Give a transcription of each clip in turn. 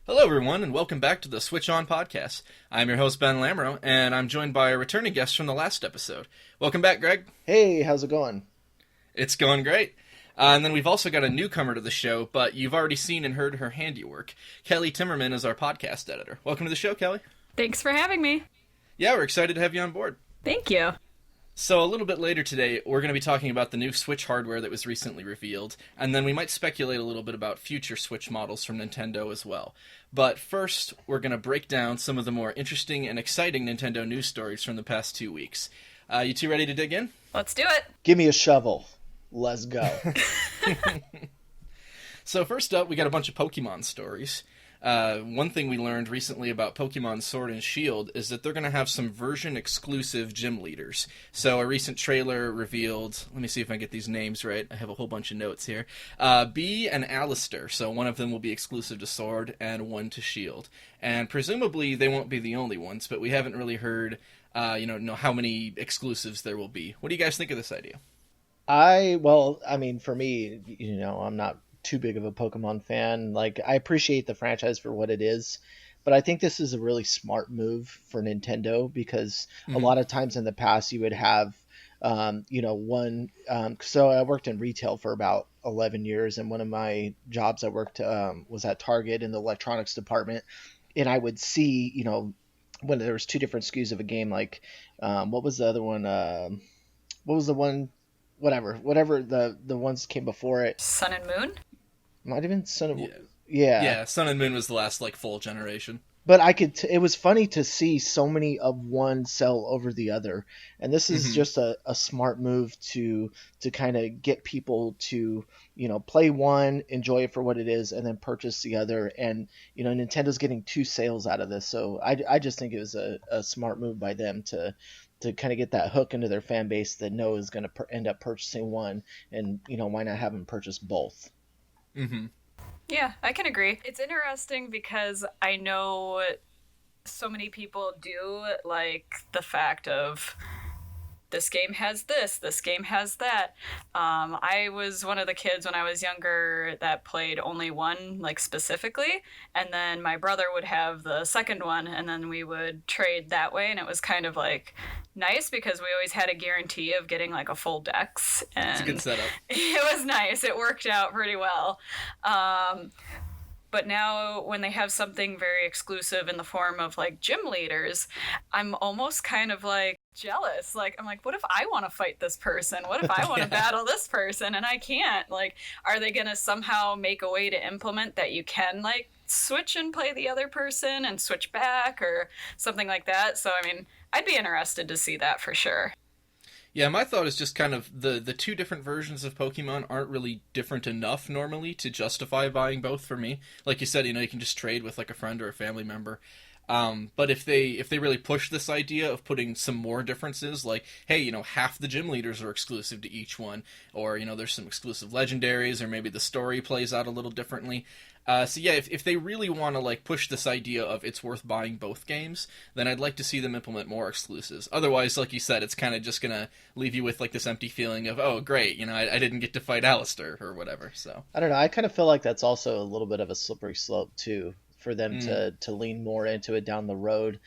Hello, everyone, and welcome back to the Switch On podcast. I'm your host, Ben Lamoreux, and I'm joined by a returning guest from the last episode. Welcome back, Greg. Hey, how's it going? It's going great. And then we've also got a newcomer to the show, but you've already seen and heard her handiwork. Kelly Timmerman is our podcast editor. Welcome to the show, Kelly. Thanks for having me. Yeah, we're excited to have you on board. Thank you. So a little bit later today, we're going to be talking about the new Switch hardware that was recently revealed, and then we might speculate a little bit about future Switch models from Nintendo as well. But first, we're going to break down some of the more interesting and exciting Nintendo news stories from the past 2 weeks. You two ready to dig in? Let's do it. Give me a shovel. Let's go. So first up, we got a bunch of Pokemon stories. One thing we learned recently about Pokemon Sword and Shield is that they're going to have some version-exclusive gym leaders. So a recent trailer revealed, let me see if I get these names right, I have a whole bunch of notes here, Bee and Alistair, so one of them will be exclusive to Sword and one to Shield. And presumably they won't be the only ones, but we haven't really heard, know how many exclusives there will be. What do you guys think of this idea? For me, I'm not too big of a Pokemon fan. Like, I appreciate the franchise for what it is, but I think this is a really smart move for Nintendo because a lot of times in the past you would have, so I worked in retail for about 11 years, and one of my jobs I worked was at Target in the electronics department, and I would see, when there was two different SKUs of a game, like, what was the other one? What was the one? Whatever the ones came before it. Sun and Moon? Might have been Sun and Yeah. Yeah. Sun and Moon was the last, full generation. But it was funny to see so many of one sell over the other. And this is just a smart move to kind of get people to, play one, enjoy it for what it is, and then purchase the other. And, Nintendo's getting two sales out of this. So I just think it was a smart move by them to kind of get that hook into their fan base that knows is going to end up purchasing one. And, why not have them purchase both? Mm-hmm. Yeah, I can agree. It's interesting because I know so many people do like the fact of this game has this game has that. I was one of the kids when I was younger that played only one, specifically, and then my brother would have the second one, and then we would trade that way, and it was kind of nice because we always had a guarantee of getting a full dex, and It's a good setup. it was nice. It worked out pretty well. But now when they have something very exclusive in the form of gym leaders, I'm almost kind of jealous. I'm what if I want to fight this person? What if I want to battle this person and I can't? Are they going to somehow make a way to implement that you can switch and play the other person and switch back or something like that? So, I'd be interested to see that for sure. Yeah, my thought is just kind of the two different versions of Pokemon aren't really different enough normally to justify buying both for me. Like you said, you can just trade with a friend or a family member. But if they really push this idea of putting some more differences, hey, half the gym leaders are exclusive to each one, or, there's some exclusive legendaries, or maybe the story plays out a little differently. If they really want to push this idea of it's worth buying both games, then I'd like to see them implement more exclusives. Otherwise, like you said, it's kind of just gonna leave you with this empty feeling of, oh great, I didn't get to fight Alistair or whatever. So I don't know. I kind of feel like that's also a little bit of a slippery slope too for them to lean more into it down the road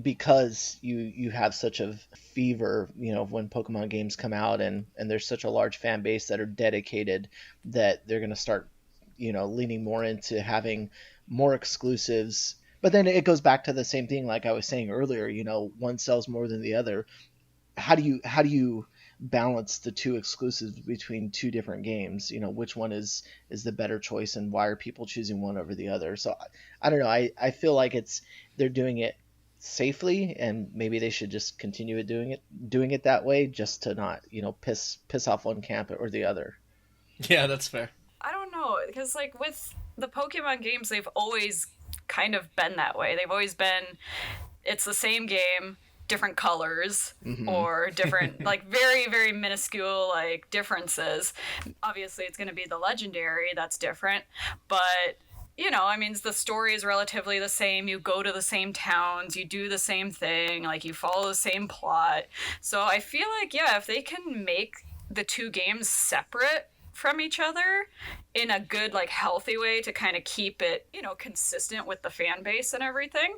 because you have such a fever, when Pokemon games come out and there's such a large fan base that are dedicated that they're going to start, leaning more into having more exclusives. But then it goes back to the same thing, like I was saying earlier, one sells more than the other. How do you balance the two exclusives between two different games? Which one is the better choice and why are people choosing one over the other? So I don't know. I feel like they're doing it safely, and maybe they should just continue doing it that way, just to not piss off one camp or the other. Yeah, that's fair. I don't know, because with the Pokemon games, they've always kind of been that way. They've always been, it's the same game, different colors, or different very, very minuscule differences. Obviously it's going to be the legendary that's different, but the story is relatively the same. You go to the same towns, you do the same thing, you follow the same plot. So I feel if they can make the two games separate from each other in a good, like, healthy way to kind of keep it, you know, consistent with the fan base and everything.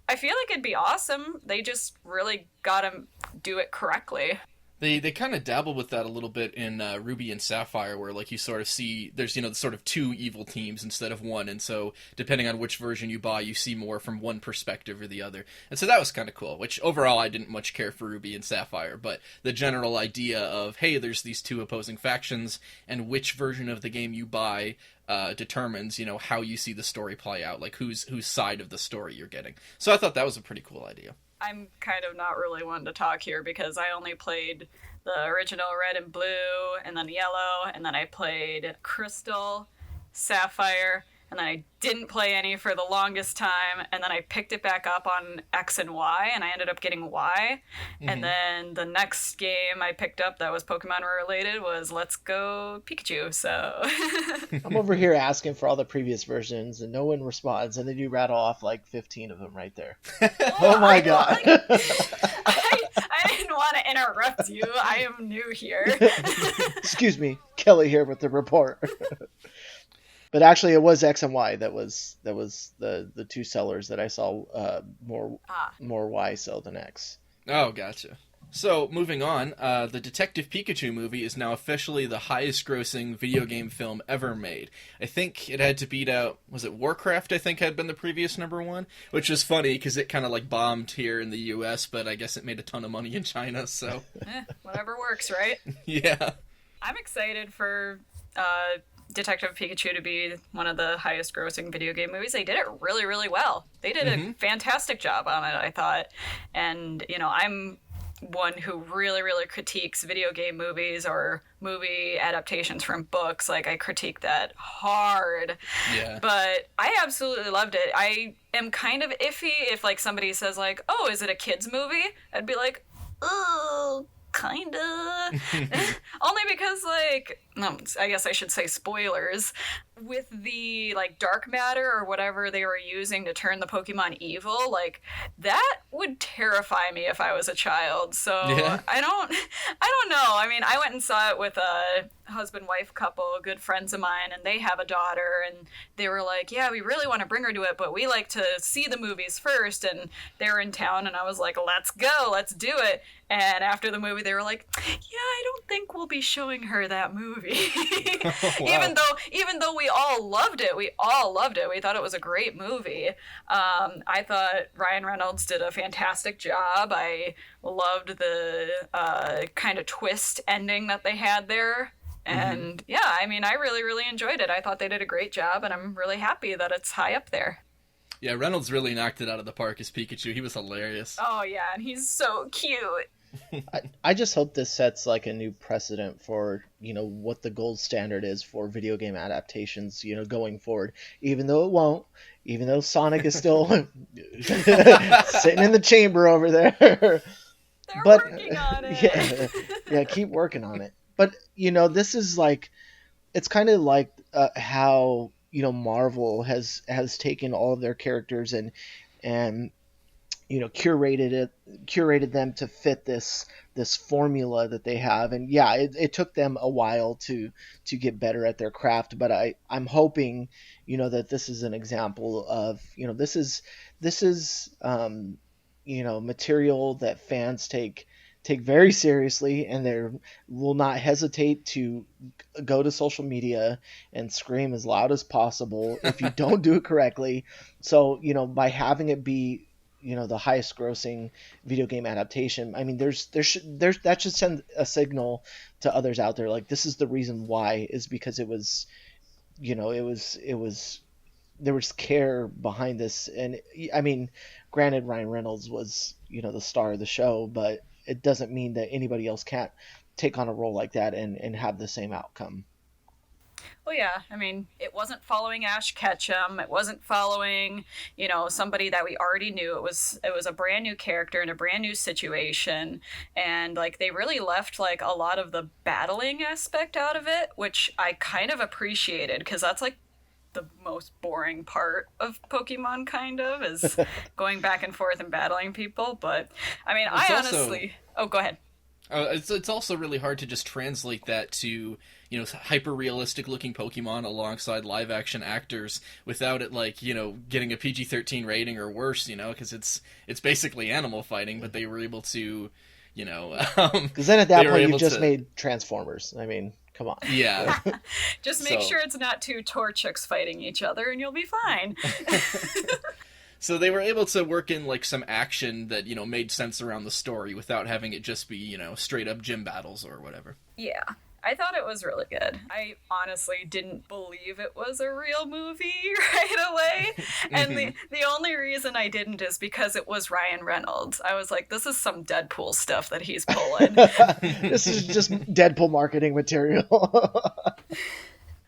I feel like it'd be awesome. They just really gotta do it correctly. They kind of dabble with that a little bit in Ruby and Sapphire, where like you sort of see there's sort of two evil teams instead of one, and so depending on which version you buy, you see more from one perspective or the other, and so that was kind of cool. Which overall I didn't much care for Ruby and Sapphire, but the general idea of hey, there's these two opposing factions, and which version of the game you buy determines how you see the story play out, like whose side of the story you're getting. So I thought that was a pretty cool idea. I'm kind of not really one to talk here because I only played the original Red and Blue, and then Yellow, and then I played Crystal, Sapphire, and then I didn't play any for the longest time, and then I picked it back up on X and Y, and I ended up getting Y. Mm-hmm. And then the next game I picked up that was Pokemon related was Let's Go Pikachu, so... I'm over here asking for all the previous versions, and no one responds, and then you rattle off like 15 of them right there. Oh my god. I didn't want to interrupt you. I am new here. Excuse me, Kelly here with the report. But actually, it was X and Y that was the two sellers that I saw more Y sell than X. Oh, gotcha. So, moving on, the Detective Pikachu movie is now officially the highest-grossing video game film ever made. I think it had to beat out, was it Warcraft, I think, had been the previous number one? Which is funny, because it kind of, like, bombed here in the U.S., but I guess it made a ton of money in China, so... Whatever works, right? Yeah. I'm excited for... Detective Pikachu to be one of the highest grossing video game movies. They did it really, really well. They did a fantastic job on it, I thought. And, I'm one who really, really critiques video game movies or movie adaptations from books. Like, I critique that hard. Yeah. But I absolutely loved it. I am kind of iffy if, like, somebody says, like, oh, is it a kid's movie? I'd be like, oh, kinda. Only because, like, no, I guess I should say spoilers. With the, like, dark matter or whatever they were using to turn the Pokemon evil, like, that would terrify me if I was a child. So yeah. I don't know. I mean, I went and saw it with a husband-wife couple, good friends of mine, and they have a daughter, and they were like, yeah, we really want to bring her to it, but we like to see the movies first, and they were in town, and I was like, let's go, let's do it. And after the movie, they were like, yeah, I don't think we'll be showing her that movie. Oh, wow. Even though we all loved it. We thought it was a great movie. I thought Ryan Reynolds did a fantastic job. I loved the kind of twist ending that they had there. And yeah, I mean, I really, really enjoyed it. I thought they did a great job, and I'm really happy that it's high up there. Yeah, Reynolds really knocked it out of the park as Pikachu. He was hilarious. Oh, yeah, and he's so cute. I just hope this sets like a new precedent for what the gold standard is for video game adaptations going forward, even though it won't, even though Sonic is still sitting in the chamber over there. They're working on it. Yeah, keep working on it. But this is like, it's kind of like how Marvel has taken all of their characters and curated them to fit this formula that they have. And yeah, it took them a while to get better at their craft, but I'm hoping that this is an example of this is material that fans take very seriously, and they will not hesitate to go to social media and scream as loud as possible if you don't do it correctly. So by having it be the highest grossing video game adaptation, I mean, there's that should send a signal to others out there, like, this is the reason why, is because it was there was care behind this. And I mean, granted, Ryan Reynolds was the star of the show, but it doesn't mean that anybody else can't take on a role like that and have the same outcome. Well, yeah, I mean, it wasn't following Ash Ketchum. It wasn't following, somebody that we already knew. It was a brand new character in a brand new situation. And, like, they really left, like, a lot of the battling aspect out of it, which I kind of appreciated, because that's, like, the most boring part of Pokemon, kind of, is going back and forth and battling people. But, I mean, I honestly... Oh, go ahead. It's also really hard to just translate that to, hyper realistic looking Pokemon alongside live action actors without it, like, getting a PG-13 rating or worse, because it's basically animal fighting, but they were able to, because then at that point you've just made Transformers. I mean, come on. Yeah. Just make sure it's not two Torchics fighting each other and you'll be fine. So they were able to work in, like, some action that, made sense around the story without having it just be, straight up gym battles or whatever. Yeah. I thought it was really good. I honestly didn't believe it was a real movie right away. And the only reason I didn't is because it was Ryan Reynolds. I was like, this is some Deadpool stuff that he's pulling. This is just Deadpool marketing material.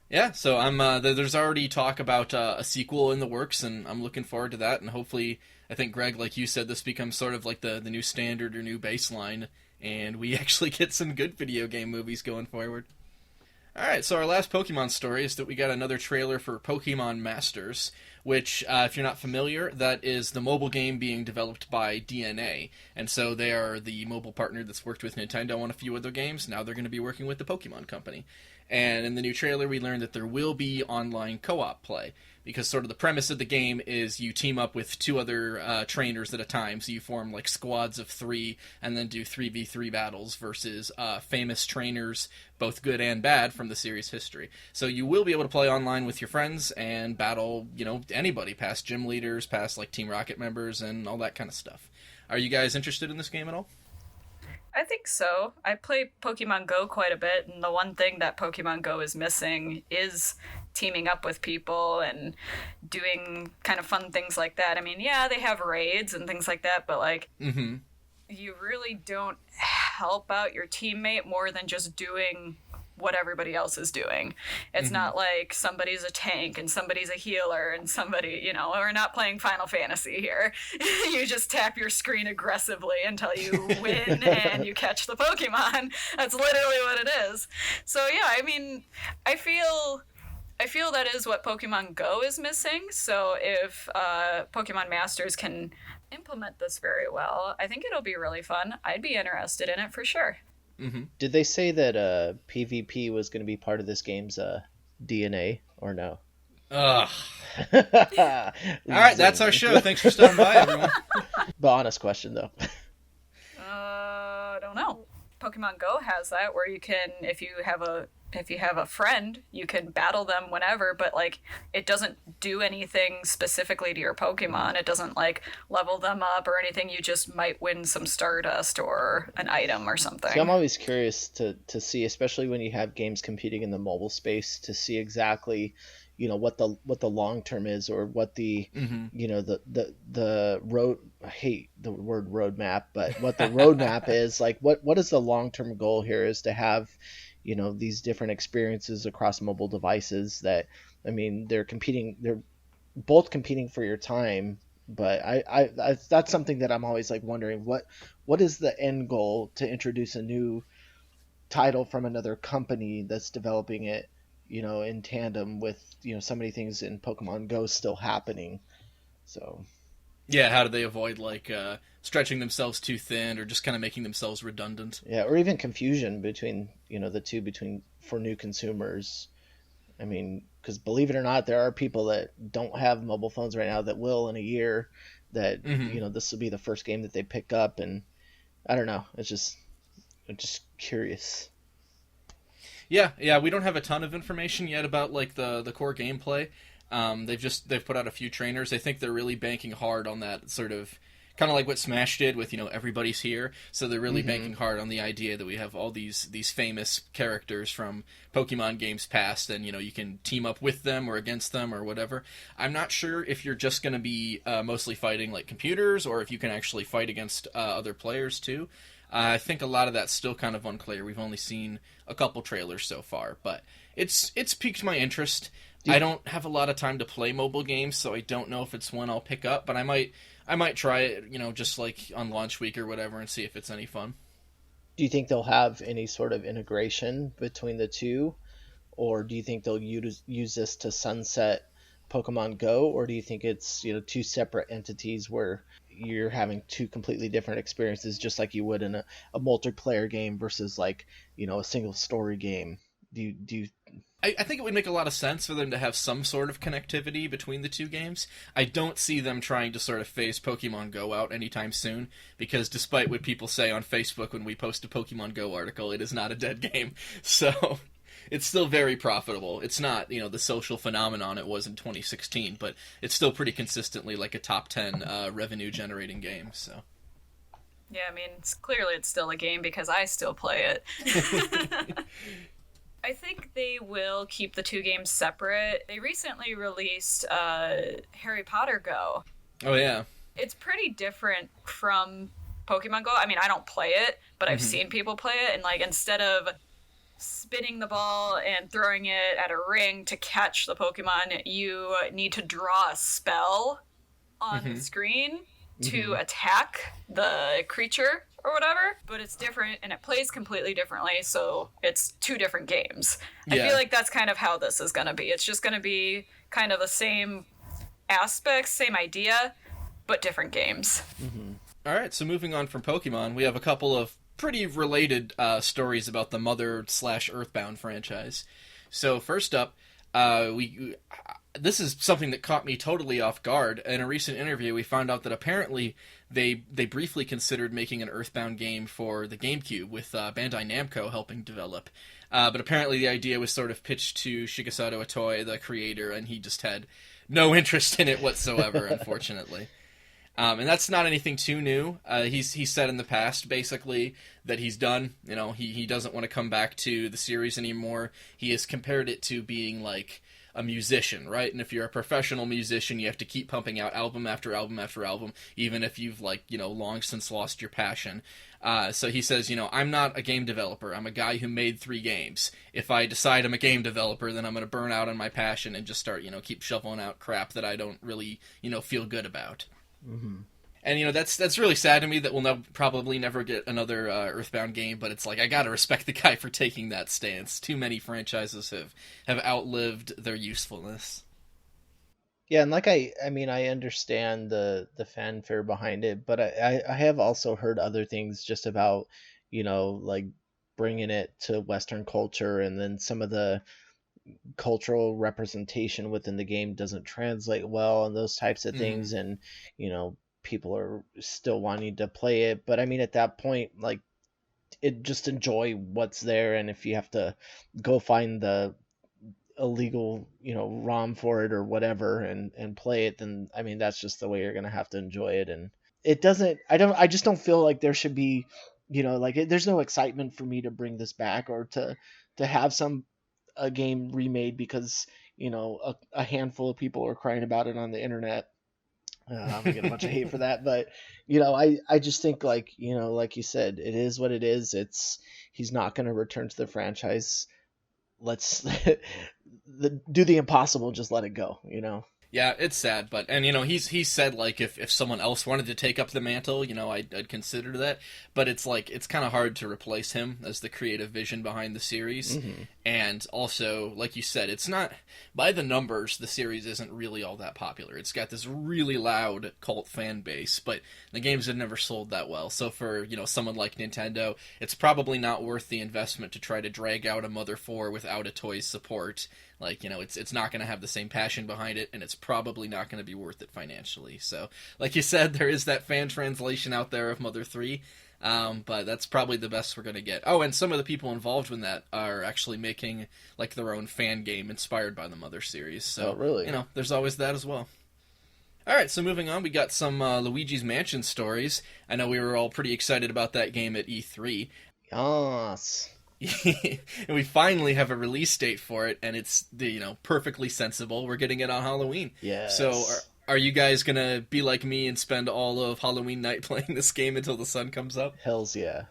Yeah, so there's already talk about a sequel in the works, and I'm looking forward to that, and hopefully, I think, Greg, like you said, this becomes sort of like the new standard or new baseline, and we actually get some good video game movies going forward. Alright, so our last Pokemon story is that we got another trailer for Pokemon Masters, which, if you're not familiar, that is the mobile game being developed by DNA, and so they are the mobile partner that's worked with Nintendo on a few other games. Now they're going to be working with the Pokemon Company. And in the new trailer, we learned that there will be online co-op play, because sort of the premise of the game is you team up with two other trainers at a time, so you form like squads of 3, and then do 3v3 battles versus famous trainers, both good and bad, from the series history. So you will be able to play online with your friends and battle, anybody, past gym leaders, past like Team Rocket members, and all that kind of stuff. Are you guys interested in this game at all? I think so. I play Pokemon Go quite a bit, and the one thing that Pokemon Go is missing is teaming up with people and doing kind of fun things like that. I mean, yeah, they have raids and things like that, but like, you really don't help out your teammate more than just doing what everybody else is doing. It's not like somebody's a tank and somebody's a healer and somebody, we're not playing Final Fantasy here. You just tap your screen aggressively until you win and you catch the Pokemon. That's literally what it is. So yeah, I mean, I feel that is what Pokemon Go is missing. So if Pokemon Masters can implement this very well, I think it'll be really fun. I'd be interested in it for sure. Did they say that PvP was going to be part of this game's DNA or no? Ugh. All right, that's our show. Thanks for stopping by, everyone. But honest question, though. I don't know. Pokemon Go has that where you can, if you have a friend, you can battle them whenever, but like it doesn't do anything specifically to your Pokemon. It doesn't like level them up or anything. You just might win some Stardust or an item or something. See, I'm always curious to see, especially when you have games competing in the mobile space, to see exactly, what the long term is, or what the the road, I hate the word roadmap, but what the roadmap is. Like what is the long term goal here, is to have these different experiences across mobile devices that, I mean, they're both competing for your time, but I that's something that I'm always like wondering, what is the end goal to introduce a new title from another company that's developing it, in tandem with, so many things in Pokemon Go still happening. So yeah, how do they avoid like stretching themselves too thin or just kind of making themselves redundant? Yeah, or even confusion between for new consumers. I mean, because believe it or not, there are people that don't have mobile phones right now that will in a year. That this will be the first game that they pick up, and I don't know. I'm just curious. Yeah, we don't have a ton of information yet about like the core gameplay. They've put out a few trainers. I think they're really banking hard on that sort of, kind of like what Smash did with, everybody's here. So they're really banking hard on the idea that we have all these famous characters from Pokemon games past, and, you can team up with them or against them or whatever. I'm not sure if you're just going to be mostly fighting like computers, or if you can actually fight against other players too. I think a lot of that's still kind of unclear. We've only seen a couple trailers so far, but it's piqued my interest. I don't have a lot of time to play mobile games, so I don't know if it's one I'll pick up, but I might try it, just like on launch week or whatever, and see if it's any fun. Do you think they'll have any sort of integration between the two, or do you think they'll use this to sunset Pokemon Go, or do you think it's two separate entities where you're having two completely different experiences, just like you would in a multiplayer game versus like, a single story game. Do you I think it would make a lot of sense for them to have some sort of connectivity between the two games. I don't see them trying to sort of phase Pokemon Go out anytime soon, because despite what people say on Facebook when we post a Pokemon Go article, it is not a dead game. So it's still very profitable. It's not, the social phenomenon it was in 2016, but it's still pretty consistently like a top 10 revenue-generating game, so... Yeah, I mean, it's still a game because I still play it. I think they will keep the two games separate. They recently released Harry Potter Go. Oh, yeah. It's pretty different from Pokemon Go. I mean, I don't play it, but I've seen people play it, and like instead of spinning the ball and throwing it at a ring to catch the Pokemon, you need to draw a spell on the screen to attack the creature or whatever, but it's different and it plays completely differently, so it's two different games. Yeah. I feel like that's kind of how this is going to be. It's just going to be kind of the same aspects, same idea, but different games. All right, so moving on from Pokemon, we have a couple of pretty related stories about the Mother/Earthbound franchise. So first up, this is something that caught me totally off guard. In a recent interview, we found out that apparently they briefly considered making an Earthbound game for the GameCube, with Bandai Namco helping develop. But apparently the idea was sort of pitched to Shigesato Itoi, the creator, and he just had no interest in it whatsoever, unfortunately. And that's not anything too new. He's said in the past, basically, that he's done. He doesn't want to come back to the series anymore. He has compared it to being like a musician, right? And if you're a professional musician, you have to keep pumping out album after album after album, even if you've long since lost your passion. So he says, I'm not a game developer. I'm a guy who made 3 games. If I decide I'm a game developer, then I'm going to burn out on my passion and just start, keep shoveling out crap that I don't really, feel good about. Mm-hmm. And, that's really sad to me that we'll probably never get another Earthbound game, but it's like, I gotta respect the guy for taking that stance. Too many franchises have outlived their usefulness. Yeah, and I understand the fanfare behind it, but I have also heard other things just about, like bringing it to Western culture, and then some of the cultural representation within the game doesn't translate well, and those types of things, and, people are still wanting to play it. But I mean, at that point, like, just enjoy what's there, and if you have to go find the illegal ROM for it or whatever and play it, then I mean, that's just the way you're gonna have to enjoy it. And it doesn't, I just don't feel like there should be there's no excitement for me to bring this back, or to have a game remade because a handful of people are crying about it on the internet. I'm gonna get a bunch of hate for that, but I just think, like you said, it is what it is. He's not going to return to the franchise. Let's do the impossible, just let it go. Yeah, it's sad, but he's said, like, if someone else wanted to take up the mantle, I'd consider that. But it's like, it's kind of hard to replace him as the creative vision behind the series. And also, like you said, it's not, by the numbers, the series isn't really all that popular. It's got this really loud cult fan base, but the games have never sold that well. So for someone like Nintendo, it's probably not worth the investment to try to drag out a Mother 4 without a Toy's support. Like, it's not going to have the same passion behind it, and it's probably not going to be worth it financially. So, like you said, there is that fan translation out there of Mother 3, but that's probably the best we're going to get. Oh, and some of the people involved in that are actually making, like, their own fan game inspired by the Mother series. So, really? There's always that as well. All right, so moving on, we got some Luigi's Mansion stories. I know we were all pretty excited about that game at E3. Yes. And we finally have a release date for it, and it's perfectly sensible. We're getting it on Halloween. Yeah. So are you guys gonna be like me and spend all of Halloween night playing this game until the sun comes up? Hells yeah.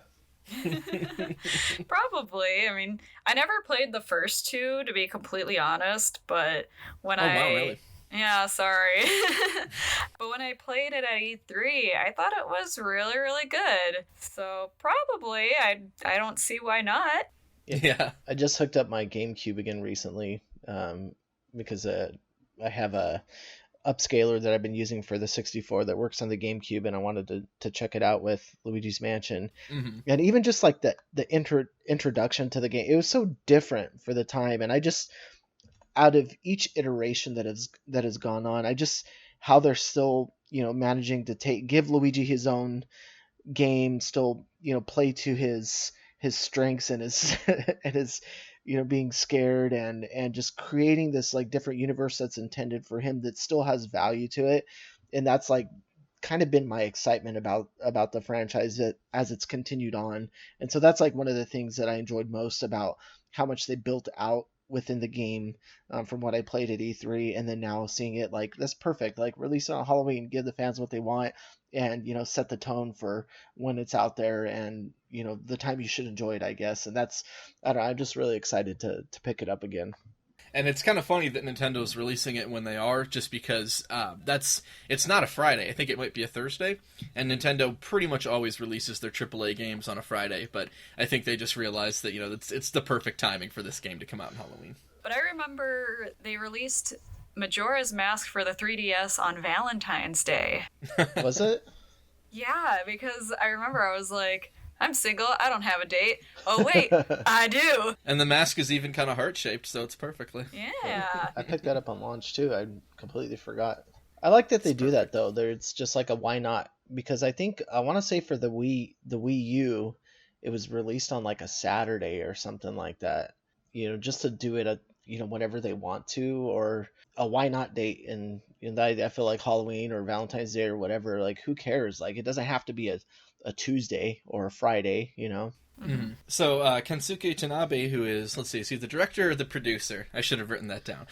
Probably. I mean, I never played the first 2, to be completely honest, but when wow, really? Yeah, sorry. But when I played it at E3, I thought it was really, really good. So probably, I don't see why not. Yeah. I just hooked up my GameCube again recently, because I have a upscaler that I've been using for the 64 that works on the GameCube, and I wanted to check it out with Luigi's Mansion. Mm-hmm. And even just like the introduction to the game, it was so different for the time. And I just, out of each iteration that has gone on, I just, how they're still, managing to give Luigi his own game, still, play to his strengths and his and his being scared, and just creating this like different universe that's intended for him that still has value to it. And that's like kind of been my excitement about the franchise as it's continued on. And so that's like one of the things that I enjoyed most about how much they built out within the game, from what I played at E3, and then now seeing it like that's perfect, like release it on Halloween, give the fans what they want, and set the tone for when it's out there, and the time you should enjoy it, I guess. And that's, I don't know, I'm just really excited to pick it up again. And it's kind of funny that Nintendo's releasing it when they are, just because it's not a Friday. I think it might be a Thursday, and Nintendo pretty much always releases their AAA games on a Friday, but I think they just realized that, it's the perfect timing for this game to come out on Halloween. But I remember they released Majora's Mask for the 3DS on Valentine's Day. Was it? Yeah, because I remember I was like, I'm single, I don't have a date. Oh wait, I do. And the mask is even kind of heart-shaped, so it's perfectly. Yeah. I picked that up on launch too. I completely forgot. I like that they do that though. It's just like a why not? Because I want to say for the Wii U, it was released on like a Saturday or something like that. Just to do it whenever they want to, or a why not date. And I feel like Halloween or Valentine's Day or whatever, like who cares? Like it doesn't have to be a Tuesday or a Friday, Mm-hmm. So Kensuke Tanabe, who is, let's see, is he the director or the producer? I should have written that down.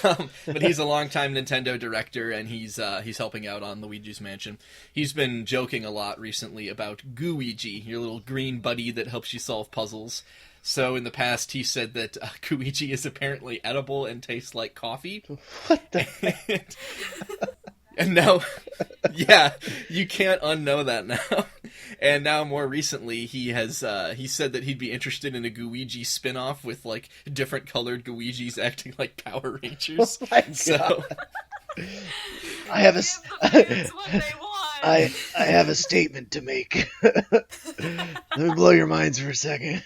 But he's a longtime Nintendo director, and he's helping out on Luigi's Mansion. He's been joking a lot recently about Gooigi, your little green buddy that helps you solve puzzles. So in the past, he said that Gooigi is apparently edible and tastes like coffee. What the heck? And now, yeah, you can't unknow that now. And now, more recently, he said that he'd be interested in a Gooigi spin-off with, like, different colored Gooigis acting like Power Rangers. Oh my God. So, I have I have a statement to make. Let me blow your minds for a second.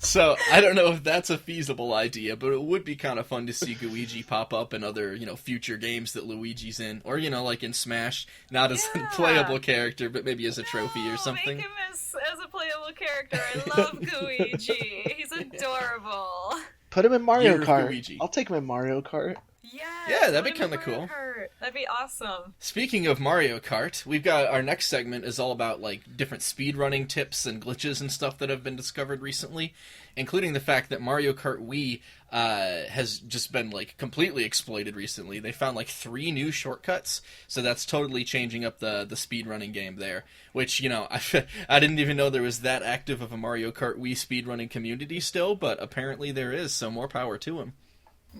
So, I don't know if that's a feasible idea, but it would be kind of fun to see Gooigi pop up in other, future games that Luigi's in. Or, like in Smash, not as a playable character, but maybe as a trophy or something. Make him as a playable character. I love Gooigi. He's adorable. Put him in Mario Year of Kart. Gooigi. I'll take him in Mario Kart. Yeah, that'd be kind of cool. That'd be awesome. Speaking of Mario Kart, we've got our next segment is all about like different speedrunning tips and glitches and stuff that have been discovered recently, including the fact that Mario Kart Wii has just been like completely exploited recently. They found like 3 new shortcuts, so that's totally changing up the speedrunning game there, which, I didn't even know there was that active of a Mario Kart Wii speedrunning community still, but apparently there is, so more power to them.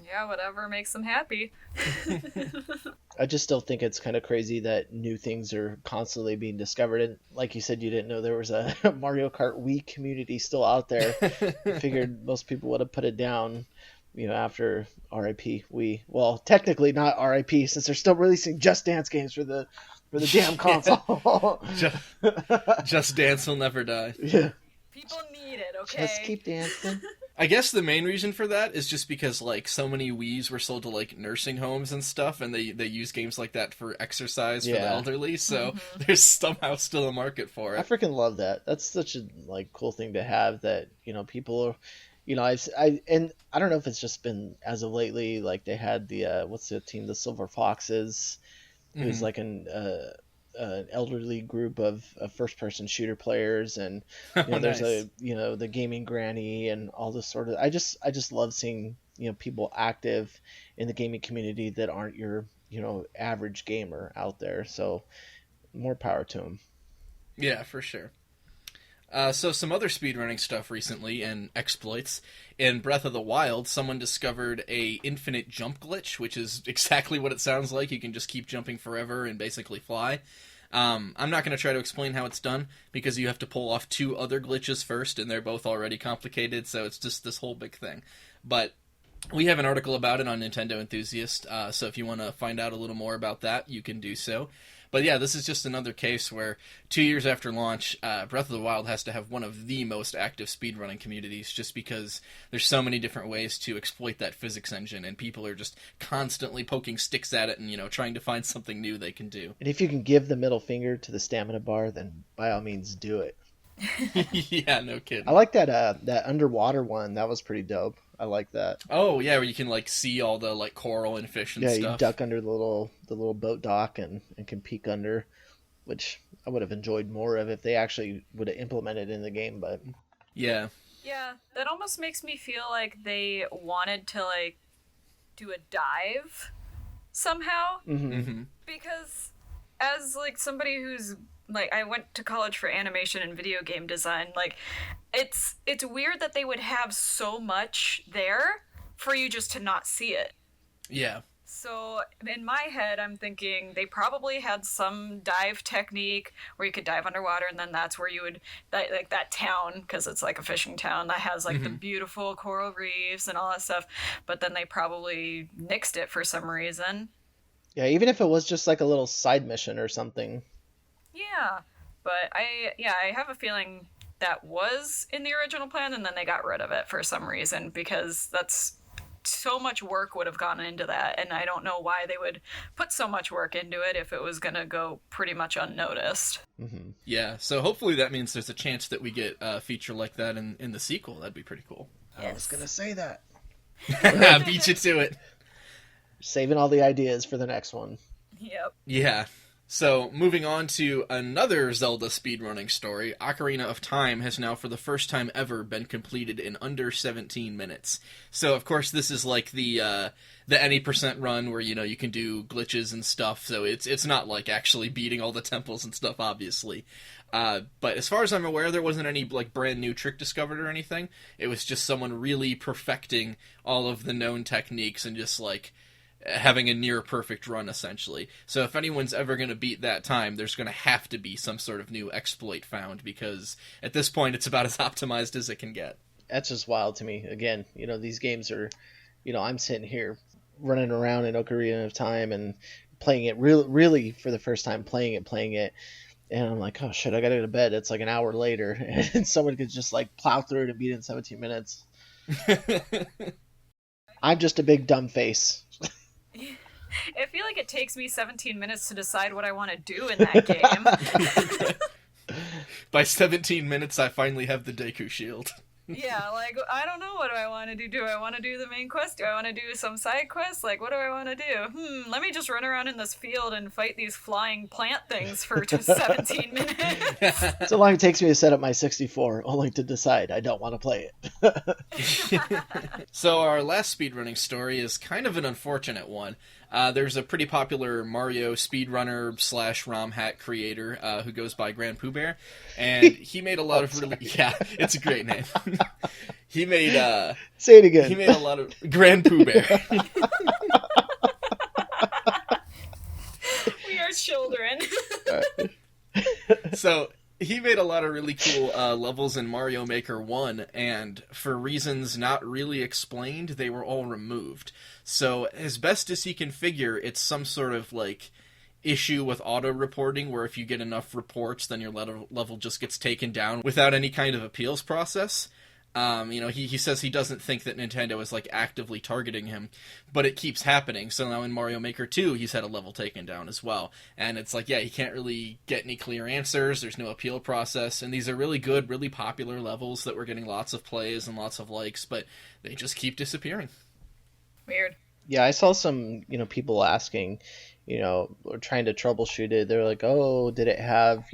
Yeah, whatever makes them happy. I just still think it's kind of crazy that new things are constantly being discovered. And like you said, you didn't know there was a Mario Kart Wii community still out there. I figured most people would have put it down, after RIP Wii. Well, technically not RIP, since they're still releasing Just Dance games for the damn console. Just Dance will never die. Yeah. People need it, okay? Just keep dancing. I guess the main reason for that is just because, like, so many Wiis were sold to, like, nursing homes and stuff, and they use games like that for exercise for the elderly, so there's somehow still a market for it. I freaking love that. That's such a, like, cool thing to have that, people are, and I don't know if it's just been as of lately, like, they had the, what's the team, the Silver Foxes, who's like an elderly group of first-person shooter players, and there's nice. The gaming granny and all this sort of. I just love seeing people active in the gaming community that aren't your average gamer out there. So more power to them. Yeah, for sure. So some other speedrunning stuff recently and exploits. In Breath of the Wild, someone discovered a infinite jump glitch, which is exactly what it sounds like. You can just keep jumping forever and basically fly. I'm not going to try to explain how it's done, because you have to pull off 2 other glitches first, and they're both already complicated, so it's just this whole big thing. But We have an article about it on Nintendo Enthusiast, so if you want to find out a little more about that, you can do so. But yeah, this is just another case where 2 years after launch, Breath of the Wild has to have one of the most active speedrunning communities, just because there's so many different ways to exploit that physics engine, and people are just constantly poking sticks at it and, trying to find something new they can do. And if you can give the middle finger to the stamina bar, then by all means do it. Yeah, no kidding. I like that underwater one. That was pretty dope. I like that. Oh yeah, where you can see all the coral and fish and stuff. Yeah, you duck under the little boat dock and can peek under, which I would have enjoyed more of if they actually would have implemented in the game. But yeah, that almost makes me feel like they wanted to do a dive somehow, because as somebody who's I went to college for animation and video game design. It's weird that they would have so much there for you just to not see it. Yeah. So in my head, I'm thinking they probably had some dive technique where you could dive underwater, and then that's where you would that town, because it's a fishing town that has the beautiful coral reefs and all that stuff. But then they probably nixed it for some reason. Yeah, even if it was just a little side mission or something. Yeah, but I have a feeling that was in the original plan, and then they got rid of it for some reason, because that's so much work would have gone into that, and I don't know why they would put so much work into it if it was going to go pretty much unnoticed. Mm-hmm. Yeah, so hopefully that means there's a chance that we get a feature like that in the sequel. That'd be pretty cool. Yes. I was going to say that. Beat you to it. Saving all the ideas for the next one. Yep. Yeah. So, moving on to another Zelda speedrunning story, Ocarina of Time has now for the first time ever been completed in under 17 minutes. So, of course, this is the any percent run where, you can do glitches and stuff, so it's not actually beating all the temples and stuff, obviously. But as far as I'm aware, there wasn't any brand new trick discovered or anything. It was just someone really perfecting all of the known techniques and just having a near perfect run, essentially. So if anyone's ever going to beat that time, there's going to have to be some sort of new exploit found, because at this point it's about as optimized as it can get. That's just wild to me. Again, these games are, I'm sitting here running around in Ocarina of Time and playing it really for the first time, playing it. And I'm like, oh shit, I gotta go to bed. It's an hour later, and someone could just plow through it and beat it in 17 minutes. I'm just a big dumb face. I feel like it takes me 17 minutes to decide what I want to do in that game. By 17 minutes, I finally have the Deku Shield. Yeah, I don't know, what do I want to do? Do I want to do the main quest? Do I want to do some side quests? What do I want to do? Let me just run around in this field and fight these flying plant things for just 17 minutes. So long it takes me to set up my 64, only to decide I don't want to play it. So our last speedrunning story is kind of an unfortunate one. There's a pretty popular Mario speedrunner / ROM hack creator who goes by Grand Pooh Bear, and he made a lot of really... Yeah, it's a great name. He made... Say it again. He made a lot of... Grand Pooh Bear. We are children. So... He made a lot of really cool levels in Mario Maker 1, and for reasons not really explained, they were all removed. So, as best as he can figure, it's some sort of, issue with auto-reporting, where if you get enough reports, then your level just gets taken down without any kind of appeals process. He says he doesn't think that Nintendo is actively targeting him, but it keeps happening. So now in Mario Maker 2, he's had a level taken down as well. And it's he can't really get any clear answers. There's no appeal process. And these are really good, really popular levels that were getting lots of plays and lots of likes, but they just keep disappearing. Weird. Yeah, I saw some, people asking, or trying to troubleshoot it. They're like, oh, did it have,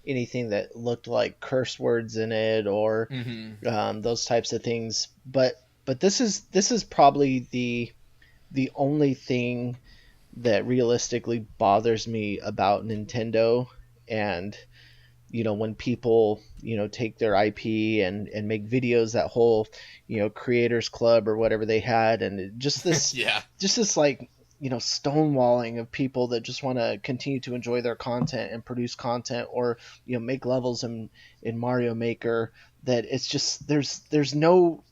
anything that looked like curse words in it, or those types of things. But this is probably the only thing that realistically bothers me about Nintendo. And when people take their IP and make videos, that whole creators club or whatever they had, and just this stonewalling of people that just want to continue to enjoy their content and produce content, or make levels in Mario Maker, that it's just there's no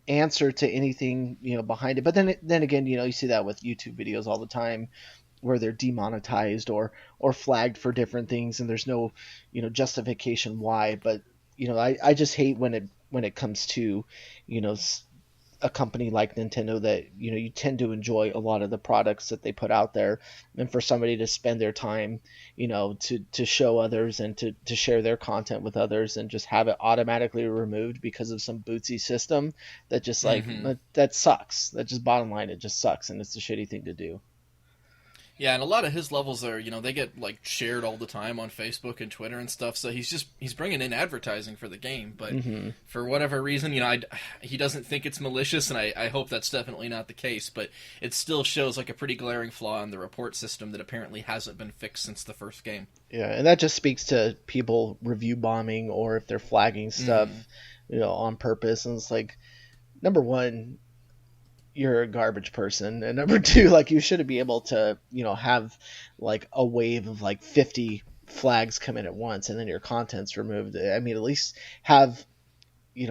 answer to anything, behind it. But then again, you see that with YouTube videos all the time, where they're demonetized or flagged for different things, and there's no, justification why. But I just hate when it comes to, you know, a company like Nintendo that you tend to enjoy a lot of the products that they put out there, and for somebody to spend their time to show others and to share their content with others and just have it automatically removed because of some bootsy system that just like that sucks. That just bottom line, it just sucks, and it's a shitty thing to do. Yeah, and a lot of his levels are, they get like shared all the time on Facebook and Twitter and stuff. So he's bringing in advertising for the game, but for whatever reason, he doesn't think it's malicious, and I hope that's definitely not the case. But it still shows like a pretty glaring flaw in the report system that apparently hasn't been fixed since the first game. Yeah, and that just speaks to people review bombing, or if they're flagging stuff, on purpose. And it's like, number one, you're a garbage person, and number two, like, you shouldn't be able to have like a wave of like 50 flags come in at once and then your content's removed. I mean, at least have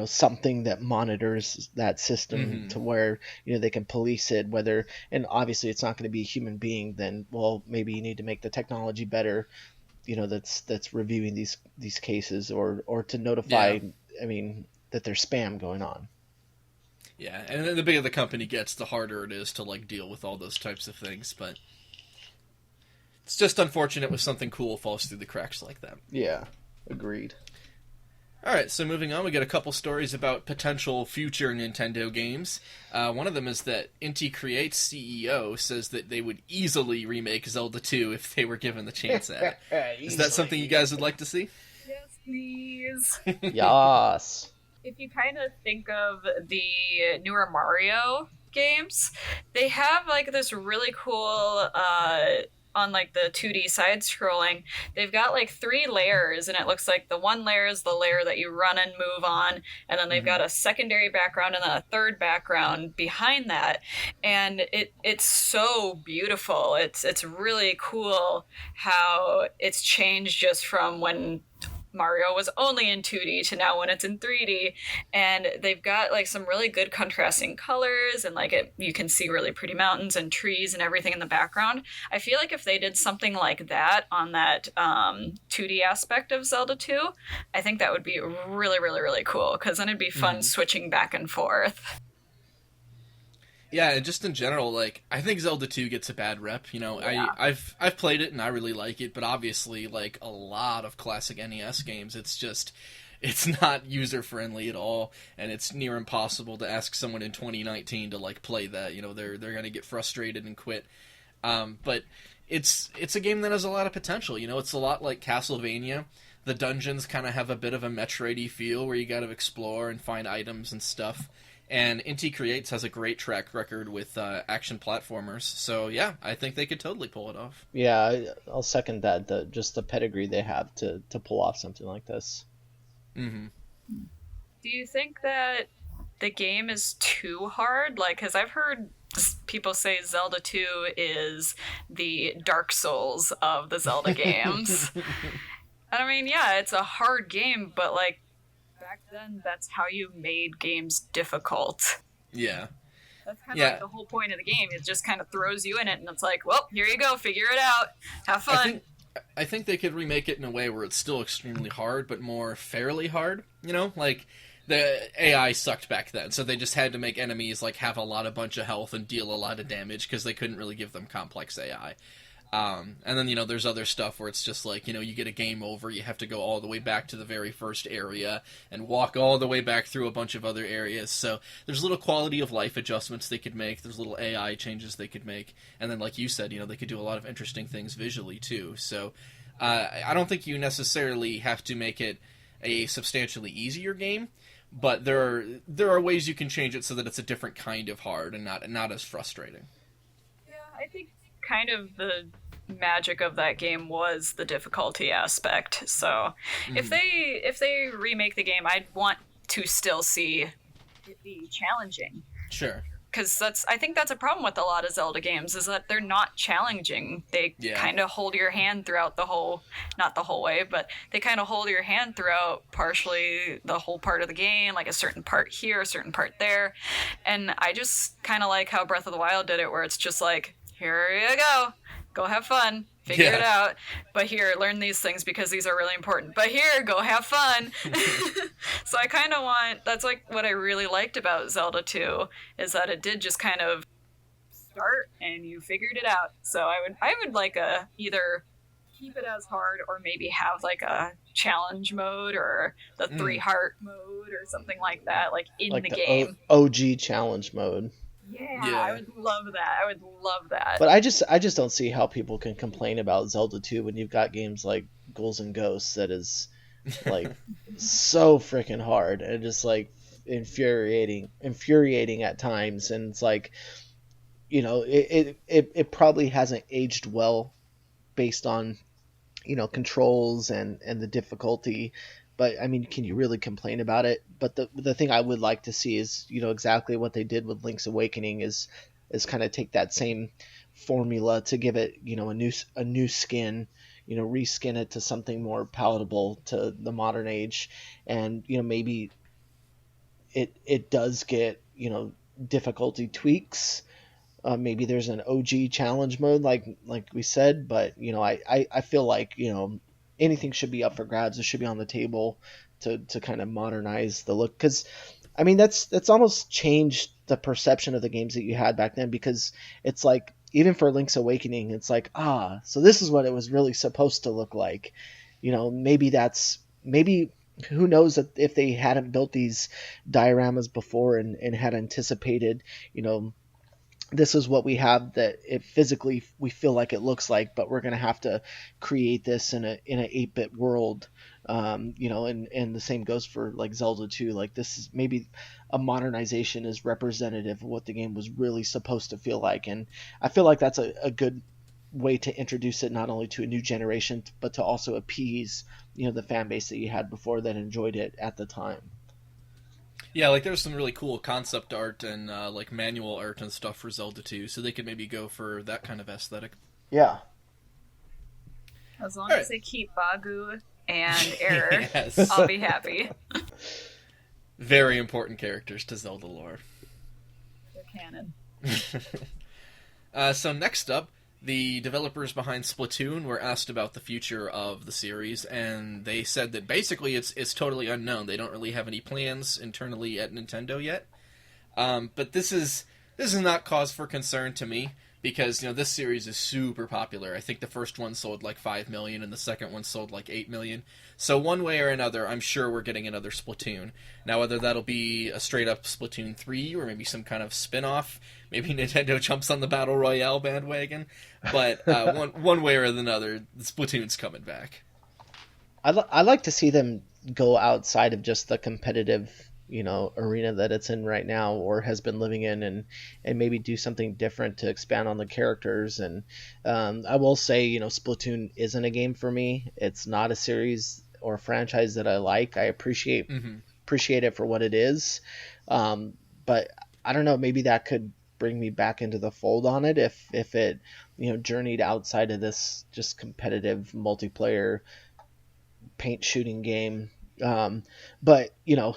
something that monitors that system to where they can police it, whether, and obviously it's not going to be a human being, then well, maybe you need to make the technology better, that's reviewing these cases, or to notify I mean, that there's spam going on. Yeah, and then the bigger the company gets, the harder it is to like deal with all those types of things. But it's just unfortunate when something cool falls through the cracks like that. Yeah, agreed. All right, so moving on, we get a couple stories about potential future Nintendo games. One of them is that Inti Create's CEO says that they would easily remake Zelda 2 if they were given the chance at it. Is that something you guys would like to see? Yes, please. Yes. If you kind of think of the newer Mario games, they have like this really cool on like the 2D side scrolling, they've got like 3 layers, and it looks like the one layer is the layer that you run and move on, and then they've got a secondary background and then a third background behind that, and it's so beautiful. It's really cool how it's changed just from when Mario was only in 2D to now when it's in 3D, and they've got like some really good contrasting colors, and like you can see really pretty mountains and trees and everything in the background. I feel like if they did something like that on that 2D aspect of Zelda 2, I think that would be really, really, really cool, because then it'd be fun switching back and forth. Yeah, and just in general, like, I think Zelda 2 gets a bad rep. I've played it and I really like it, but obviously, like a lot of classic NES games, it's not user friendly at all, and it's near impossible to ask someone in 2019 to like play that. They're gonna get frustrated and quit. But it's a game that has a lot of potential. It's a lot like Castlevania. The dungeons kind of have a bit of a Metroid-y feel where you got to explore and find items and stuff. And Inti Creates has a great track record with action platformers, so yeah, I think they could totally pull it off. Yeah, I'll second that. Just the pedigree they have to pull off something like this. Do you think that the game is too hard? Like, because I've heard people say Zelda 2 is the Dark Souls of the Zelda games. I mean, yeah, it's a hard game, but like, back then, that's how you made games difficult. Yeah. That's kind of like the whole point of the game. It just kind of throws you in it, and it's like, well, here you go, figure it out, have fun. I think they could remake it in a way where it's still extremely hard, but more fairly hard. Like the AI sucked back then, so they just had to make enemies like have a lot of bunch of health and deal a lot of damage because they couldn't really give them complex AI. And then, there's other stuff where it's just like, you get a game over, you have to go all the way back to the very first area and walk all the way back through a bunch of other areas. So there's little quality of life adjustments they could make, there's little AI changes they could make, and then like you said, they could do a lot of interesting things visually too. So I don't think you necessarily have to make it a substantially easier game, but there are ways you can change it so that it's a different kind of hard and not as frustrating. Yeah, I think kind of the magic of that game was the difficulty aspect. So if they remake the game, I'd want to still see it be challenging. Sure. because I think that's a problem with a lot of Zelda games, is that they're not challenging. They kind of hold your hand throughout not the whole way, but they kind of hold your hand throughout partially the whole part of the game, like a certain part here, a certain part there. And I just kind of like how Breath of the Wild did it, where it's just like, here you go have fun, figure it out, but here, learn these things because these are really important, but here, go have fun. So I kind of that's like what I really liked about Zelda 2, is that it did just kind of start and you figured it out. So I would like either keep it as hard, or maybe have like a challenge mode, or the 3-heart mode, or something like that, like in the game. OG challenge mode. Yeah, I would love that. But I just don't see how people can complain about Zelda 2 when you've got games like Ghouls and Ghosts that is like so freaking hard and just like infuriating at times. And it's like, you know, it probably hasn't aged well based on, you know, controls and the difficulty. But I mean, can you really complain about it? But the thing I would like to see is, you know, exactly what they did with Link's Awakening is kind of take that same formula to give it, you know, a new skin, you know, reskin it to something more palatable to the modern age. And, you know, maybe it does get, you know, difficulty tweaks. Maybe there's an OG challenge mode like we said, but, you know, I feel like, you know, anything should be up for grabs. It should be on the table to kind of modernize the look. Because, I mean, that's almost changed the perception of the games that you had back then, because it's like, even for Link's Awakening, it's like, so this is what it was really supposed to look like. You know, maybe who knows if they hadn't built these dioramas before and had anticipated, you know, this is what we have, that it physically we feel like it looks like, but we're going to have to create this in an 8-bit world. You know, and the same goes for like Zelda 2. Like, this is maybe a modernization is representative of what the game was really supposed to feel like. And I feel like that's a good way to introduce it, not only to a new generation, but to also appease, you know, the fan base that you had before that enjoyed it at the time. Yeah, like there's some really cool concept art and like manual art and stuff for Zelda 2, so they could maybe go for that kind of aesthetic. Yeah. As long as they keep Bagu and Error, I'll be happy. Very important characters to Zelda lore. They're canon. So next up, the developers behind Splatoon were asked about the future of the series, and they said that basically it's totally unknown. They don't really have any plans internally at Nintendo yet. But this is not cause for concern to me, because, you know, this series is super popular. I think the first one sold like 5 million, and the second one sold like 8 million. So one way or another, I'm sure we're getting another Splatoon. Now, whether that'll be a straight-up Splatoon 3, or maybe some kind of spin-off, maybe Nintendo jumps on the Battle Royale bandwagon, but one way or another, Splatoon's coming back. I like to see them go outside of just the competitive, you know, arena that it's in right now, or has been living in, and maybe do something different to expand on the characters. And I will say, you know, Splatoon isn't a game for me. It's not a series or a franchise that I like. I appreciate it for what it is, but I don't know, maybe that could bring me back into the fold on it if it, you know, journeyed outside of this just competitive multiplayer paint shooting game. But, you know,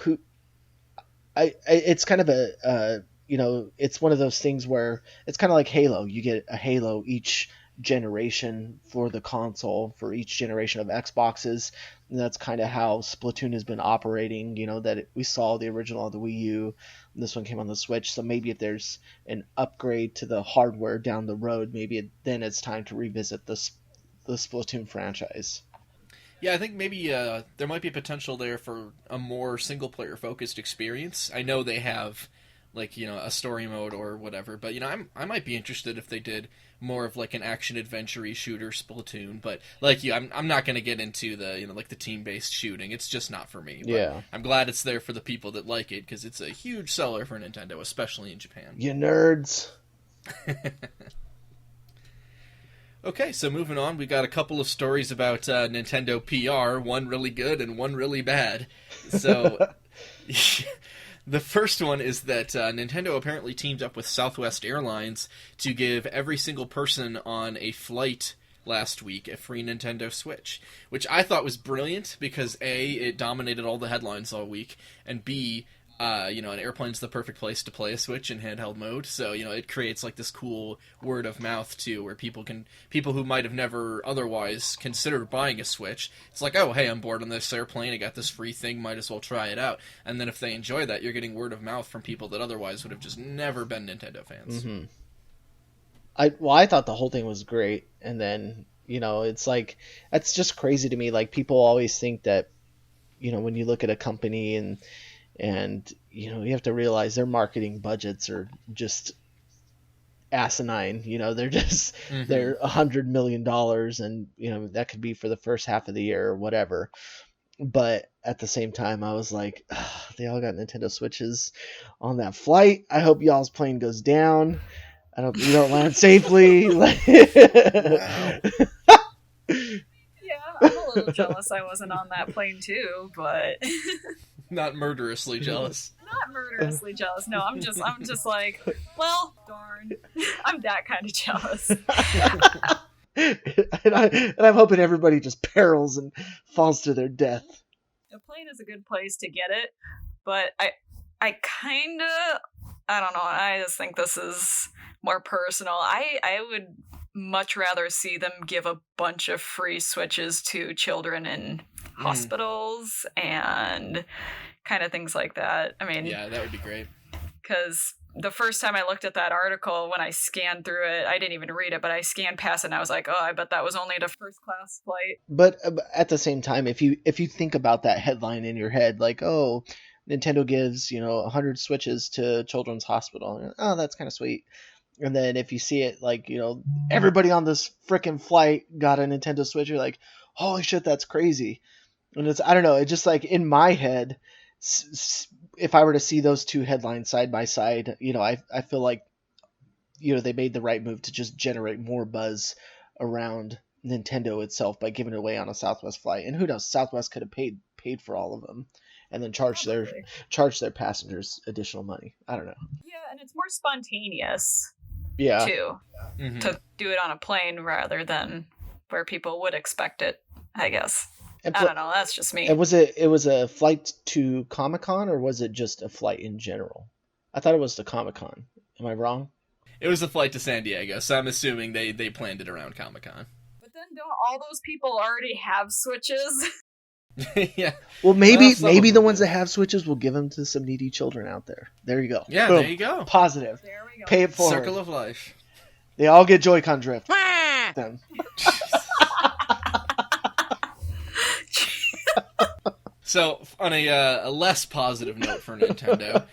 it's kind of you know, it's one of those things where it's kind of like Halo. You get a Halo each generation for the console, for each generation of Xboxes, and that's kind of how Splatoon has been operating. You know, that we saw the original on the Wii U, and this one came on the Switch. So maybe if there's an upgrade to the hardware down the road, maybe then it's time to revisit the Splatoon franchise. Yeah, I think maybe there might be potential there for a more single-player focused experience. I know they have, like, you know, a story mode or whatever, but, you know, I might be interested if they did more of like an action-adventure-y shooter Splatoon. But like you, I'm not going to get into the, you know, like the team-based shooting. It's just not for me. But yeah, I'm glad it's there for the people that like it, because it's a huge seller for Nintendo, especially in Japan. You nerds. Okay, so moving on, we got a couple of stories about Nintendo PR, one really good and one really bad. So, The first one is that Nintendo apparently teamed up with Southwest Airlines to give every single person on a flight last week a free Nintendo Switch, which I thought was brilliant because A, it dominated all the headlines all week, and B, an airplane's the perfect place to play a Switch in handheld mode, so, it creates like this cool word of mouth too, where people who might have never otherwise considered buying a Switch, it's like, oh, hey, I'm bored on this airplane, I got this free thing, might as well try it out. And then if they enjoy that, you're getting word of mouth from people that otherwise would have just never been Nintendo fans. Mm-hmm. I thought the whole thing was great, and then, it's like, that's just crazy to me. Like, people always think that, when you look at a company and you have to realize their marketing budgets are just asinine. They're just they're $100 million, and that could be for the first half of the year or whatever. But at the same time, I was like, they all got Nintendo Switches on that flight. I hope y'all's plane goes down. I hope you don't land safely. Wow. Yeah, I'm a little jealous I wasn't on that plane too, but Not murderously jealous. Not murderously jealous. No, I'm just like, well, darn. I'm that kind of jealous. and I'm hoping everybody just perils and falls to their death. A plane is a good place to get it, but I kind of, I don't know, I just think this is more personal. I would much rather see them give a bunch of free Switches to children in hospitals and kind of things like that. I mean, yeah, that would be great. Because the first time I looked at that article, when I scanned through it, I didn't even read it, but I scanned past it and I was like, oh, I bet that was only the first class flight. But at the same time, if you think about that headline in your head, like, oh, Nintendo gives 100 Switches to Children's Hospital, oh, that's kind of sweet. And then if you see it like, everybody on this frickin' flight got a Nintendo Switch, you're like, holy shit, that's crazy. And it's, I don't know, it's just like in my head, if I were to see those two headlines side by side, I feel like, they made the right move to just generate more buzz around Nintendo itself by giving it away on a Southwest flight. And who knows, Southwest could have paid for all of them and then charge their passengers additional money. I don't know. Yeah, and it's more spontaneous. Yeah. Too. Mm-hmm. To do it on a plane rather than where people would expect it, I guess. I don't know, that's just me. And was it a flight to Comic-Con or was it just a flight in general? I thought it was to Comic-Con. Am I wrong? It was a flight to San Diego, so I'm assuming they planned it around Comic-Con. But then don't all those people already have Switches? Yeah. Well, maybe the ones that have Switches will give them to some needy children out there. There you go. Yeah, boom. There you go. Positive. There we go. Pay it forward. Circle of life. They all get JoyCon Drift. Them. So, on a less positive note for Nintendo,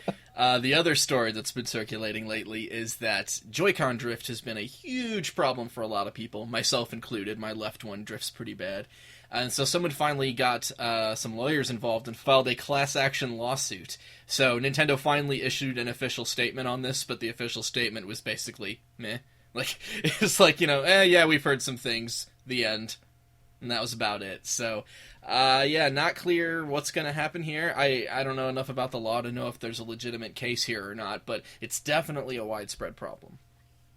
the other story that's been circulating lately is that JoyCon Drift has been a huge problem for a lot of people, myself included. My left one drifts pretty bad. And so someone finally got some lawyers involved and filed a class action lawsuit. So Nintendo finally issued an official statement on this, but the official statement was basically meh. Like, it was like, yeah, we've heard some things, the end. And that was about it. So, not clear what's going to happen here. I don't know enough about the law to know if there's a legitimate case here or not, but it's definitely a widespread problem.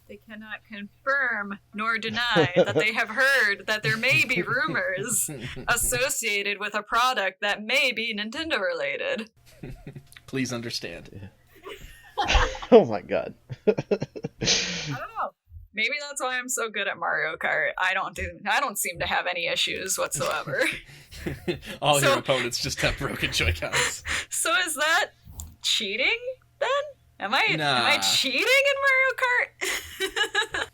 They cannot confirm nor deny that they have heard that there may be rumors associated with a product that may be Nintendo related. Please understand. Oh my god. I don't know. Maybe that's why I'm so good at Mario Kart. I don't seem to have any issues whatsoever. All your opponents just have broken Joy-Cons. So is that cheating then? Am I cheating in Mario Kart?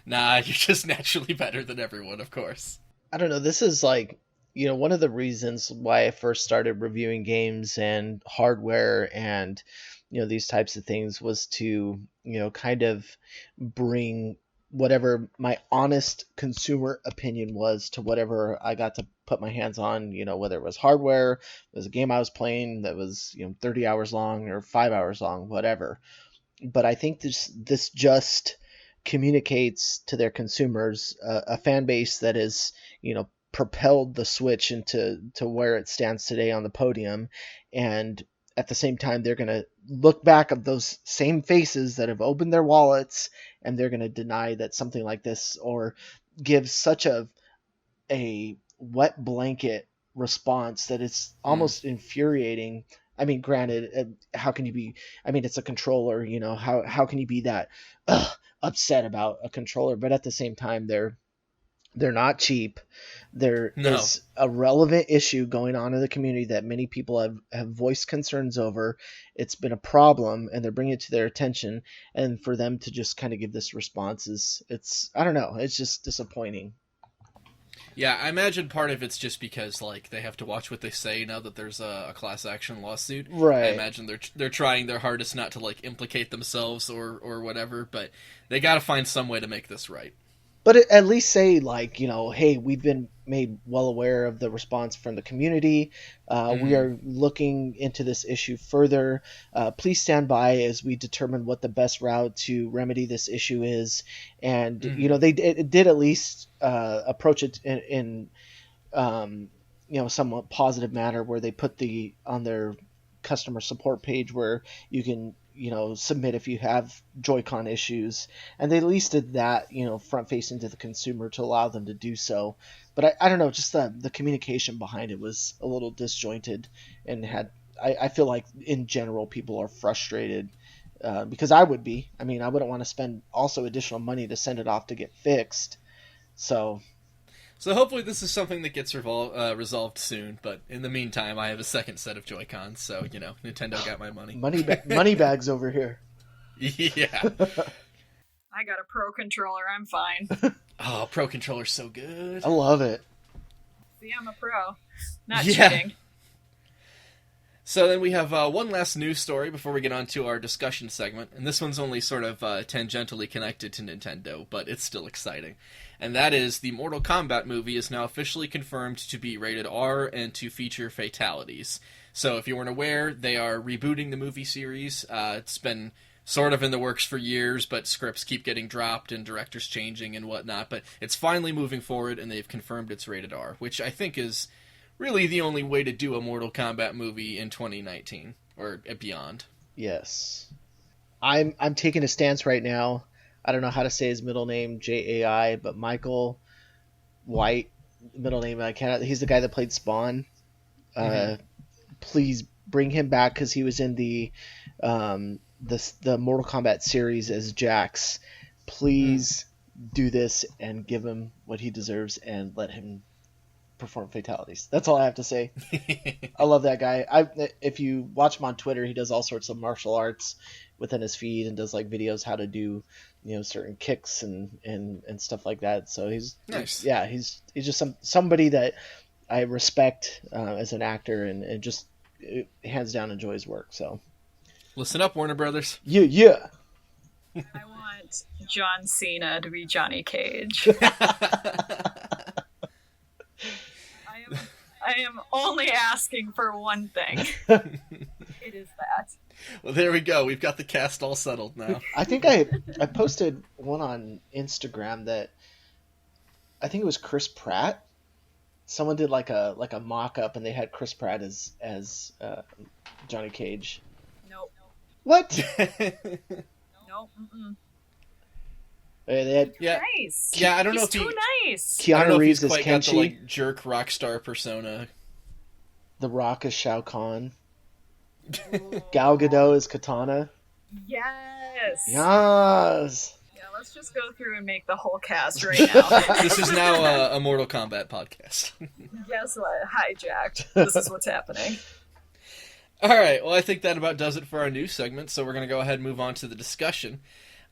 Nah, you're just naturally better than everyone, of course. I don't know. This is like, one of the reasons why I first started reviewing games and hardware and, these types of things was to, kind of bring whatever my honest consumer opinion was to whatever I got to put my hands on, whether it was hardware, it was a game I was playing that was, 30 hours long or 5 hours long, whatever. But I think this just communicates to their consumers a fan base that is, propelled the Switch into where it stands today on the podium. And at the same time, they're going to look back at those same faces that have opened their wallets, and they're going to deny that something like this, or give such a wet blanket response that it's almost infuriating. I mean, granted, how can you be? I mean, it's a controller, you know. How can you be that upset about a controller? But at the same time, they're not cheap. There is a relevant issue going on in the community that many people have voiced concerns over. It's been a problem, and they're bringing it to their attention. And for them to just kind of give this response it's I don't know. It's just disappointing. Yeah, I imagine part of it's just because like they have to watch what they say now that there's a class action lawsuit. Right. I imagine they're trying their hardest not to like implicate themselves or whatever, but they got to find some way to make this right. But at least say, like, you know, hey, we've been made well aware of the response from the community. We are looking into this issue further. Please stand by as we determine what the best route to remedy this issue is. And, you know, they did at least approach it in you know, somewhat positive manner, where they put on their customer support page where you can, you know, submit if you have Joy-Con issues, and they at least did that, you know, front facing to the consumer to allow them to do so. But I don't know, just the communication behind it was a little disjointed, and I feel like in general people are frustrated because I would be. I mean, I wouldn't want to spend also additional money to send it off to get fixed. So hopefully this is something that gets resolved soon, but in the meantime, I have a second set of Joy-Cons, so, you know, Nintendo got my money. Money bags over here. Yeah. I got a Pro controller, I'm fine. Oh, Pro controller's so good. I love it. See, I'm a pro. Not cheating. So then we have one last news story before we get on to our discussion segment, and this one's only sort of tangentially connected to Nintendo, but it's still exciting. And that is the Mortal Kombat movie is now officially confirmed to be rated R and to feature fatalities. So if you weren't aware, they are rebooting the movie series. It's been sort of in the works for years, but scripts keep getting dropped and directors changing and whatnot. But it's finally moving forward, and they've confirmed it's rated R, which I think is really the only way to do a Mortal Kombat movie in 2019 or beyond. Yes. I'm taking a stance right now. I don't know how to say his middle name, Jai, but Michael White, middle name, I cannot. He's the guy that played Spawn. Please bring him back, because he was in the Mortal Kombat series as Jax. Please do this and give him what he deserves and let him perform fatalities. That's all I have to say. I love that guy. If you watch him on Twitter, he does all sorts of martial arts within his feed and does like videos how to do, you know, certain kicks and stuff like that. So he's nice. Yeah, he's just somebody that I respect as an actor and just hands down enjoy his work. So Listen up, Warner Brothers. Yeah. I want John Cena to be Johnny Cage. I am only asking for one thing. It is that. Well, there we go. We've got the cast all settled now. I think I posted one on Instagram that I think it was Chris Pratt. Someone did like a mock-up and they had Chris Pratt as Johnny Cage. Nope. What? Nope. Mm-mm. They had, Nice. Yeah, I don't know if too nice. Keanu Reeves as quite got Kenshi. the, like, jerk rock star persona. The Rock as Shao Kahn. Gal Gadot as Katana. Yes. Yes. Yeah, let's just go through and make the whole cast right now. This is now a Mortal Kombat podcast. Guess what? Hijacked. This is what's happening. All right, well, I think that about does it for our news segment, so we're going to go ahead and move on to the discussion.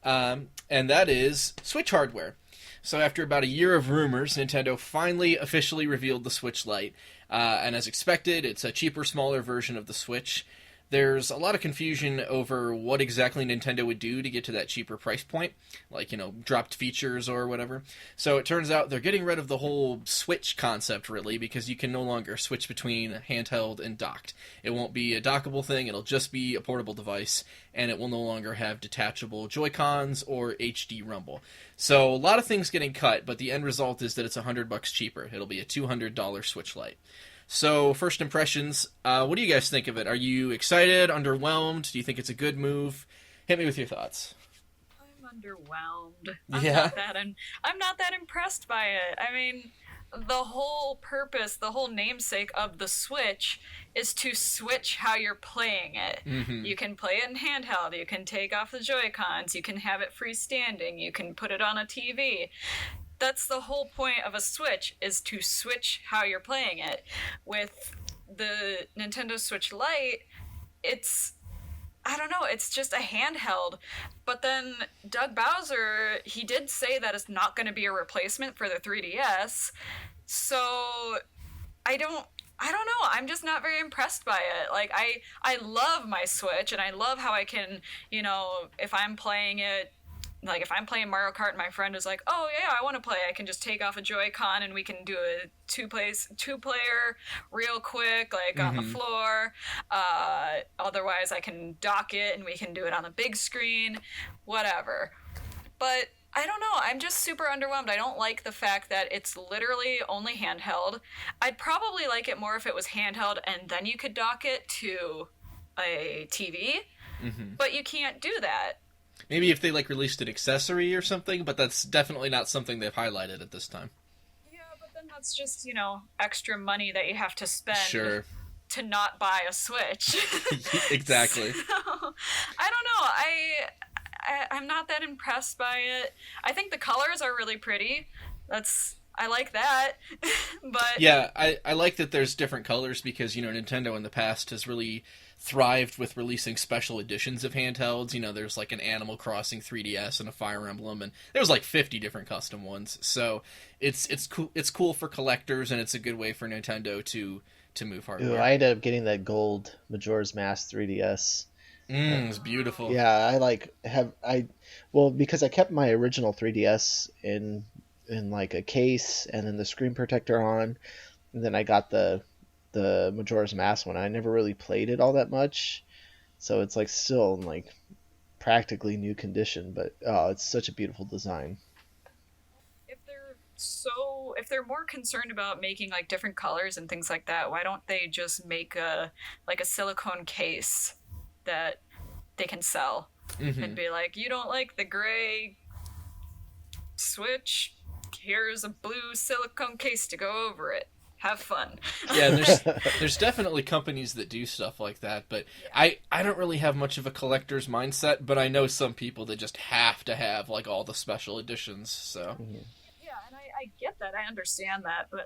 And that is Switch hardware. So after about a year of rumors, Nintendo finally officially revealed the Switch Lite. And as expected, it's a cheaper, smaller version of the Switch. There's a lot of confusion over what exactly Nintendo would do to get to that cheaper price point, like, you know, dropped features or whatever. So it turns out they're getting rid of the whole Switch concept, really, because you can no longer switch between handheld and docked. It won't be a dockable thing, it'll just be a portable device, and it will no longer have detachable Joy-Cons or HD rumble. So a lot of things getting cut, but the end result is that it's $100 cheaper. It'll be a $200 Switch Lite. So, first impressions, what do you guys think of it? Are you excited, underwhelmed? Do you think it's a good move? Hit me with your thoughts. I'm underwhelmed. Yeah. I'm not that impressed by it. I mean, the whole purpose, the whole namesake of the Switch is to switch how you're playing it. Mm-hmm. You can play it in handheld, you can take off the Joy-Cons, you can have it freestanding, you can put it on a TV. That's the whole point of a Switch, is to switch how you're playing it. With the Nintendo Switch Lite, it's I don't know, it's just a handheld. But then Doug Bowser, he did say that it's not going to be a replacement for the 3DS. So I don't know. I'm just not very impressed by it. Like I love my Switch and I love how I can, if I'm playing it, like if I'm playing Mario Kart and my friend is like, "Oh yeah, I want to play." I can just take off a Joy-Con and we can do a two-player real quick, like on the floor. Otherwise, I can dock it and we can do it on the big screen, whatever. But I don't know. I'm just super underwhelmed. I don't like the fact that it's literally only handheld. I'd probably like it more if it was handheld and then you could dock it to a TV. But you can't do that. Maybe if they released an accessory or something, but that's definitely not something they've highlighted at this time. Yeah, but then that's just, extra money that you have to spend to not buy a Switch. Exactly. So, I don't know. I'm not that impressed by it. I think the colors are really pretty. I like that. But yeah, I like that there's different colors because, Nintendo in the past has really thrived with releasing special editions of handhelds. There's an Animal Crossing 3DS and a Fire Emblem, and there's 50 different custom ones. So it's cool. It's cool for collectors, and it's a good way for Nintendo to move hardware. Ooh, I ended up getting that gold Majora's Mask 3DS. It's beautiful. Yeah, because I kept my original 3DS in a case and then the screen protector on, and then I got the Majora's Mask one. I never really played it all that much, so it's still in practically new condition, but it's such a beautiful design. If they're more concerned about making different colors and things like that, why don't they just make a silicone case that they can sell and be like, you don't like the gray Switch, here's a blue silicone case to go over it. Have fun. Yeah, there's definitely companies that do stuff like that, but yeah. I don't really have much of a collector's mindset, but I know some people that just have to have all the special editions. So yeah, and I get that, I understand that, but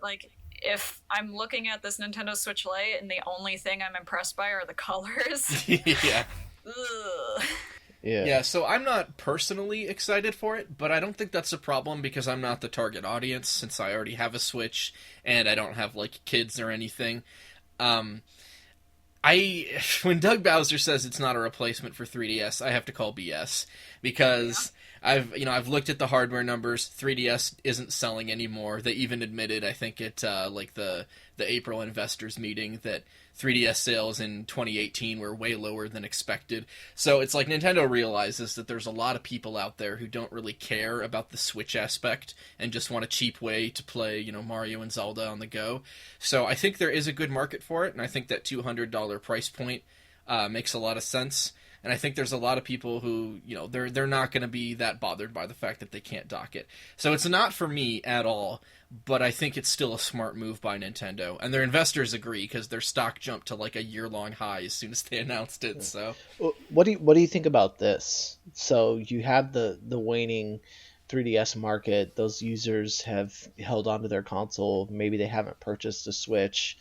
if I'm looking at this Nintendo Switch Lite and the only thing I'm impressed by are the colors, yeah. Ugh. Yeah, so I'm not personally excited for it, but I don't think that's a problem because I'm not the target audience since I already have a Switch and I don't have kids or anything. When Doug Bowser says it's not a replacement for 3DS, I have to call BS because I've looked at the hardware numbers. 3DS isn't selling anymore. They even admitted, I think at the April investors meeting, that 3DS sales in 2018 were way lower than expected. So it's Nintendo realizes that there's a lot of people out there who don't really care about the Switch aspect and just want a cheap way to play, Mario and Zelda on the go. So I think there is a good market for it, and I think that $200 price point makes a lot of sense. And I think there's a lot of people who, they're not going to be that bothered by the fact that they can't dock it. So it's not for me at all, but I think it's still a smart move by Nintendo. And their investors agree because their stock jumped to a year-long high as soon as they announced it. So, what do you think about this? So you have the waning 3DS market. Those users have held onto their console. Maybe they haven't purchased a Switch.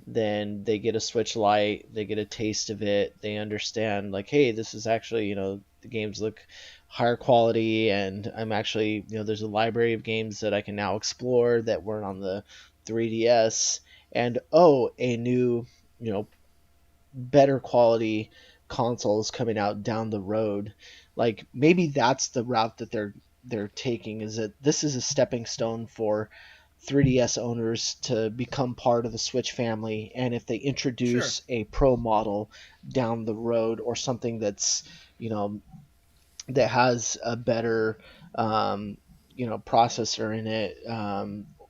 Then they get a Switch Lite, they get a taste of it, they understand hey, this is actually, the games look higher quality, and I'm actually, there's a library of games that I can now explore that weren't on the 3DS, and a new, better quality console is coming out down the road. Maybe that's the route that they're taking, is that this is a stepping stone for 3DS owners to become part of the Switch family, and if they introduce a Pro model down the road or something that's that has a better processor in it,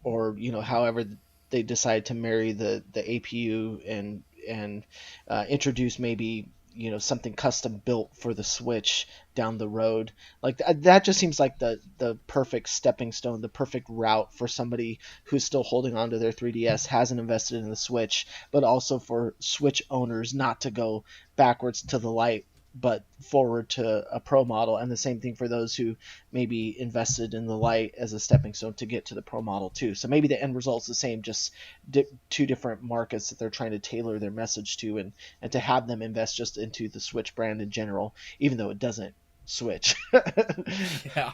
or however they decide to marry the APU and introduce maybe something custom built for the Switch down the road. Like that just seems like the perfect stepping stone, the perfect route for somebody who's still holding on to their 3DS, hasn't invested in the Switch, but also for Switch owners not to go backwards to the Lite but forward to a Pro model, and the same thing for those who maybe invested in the Lite as a stepping stone to get to the Pro model too. So maybe the end result's the same, just two different markets that they're trying to tailor their message to, and to have them invest just into the Switch brand in general, even though it doesn't Switch. Yeah.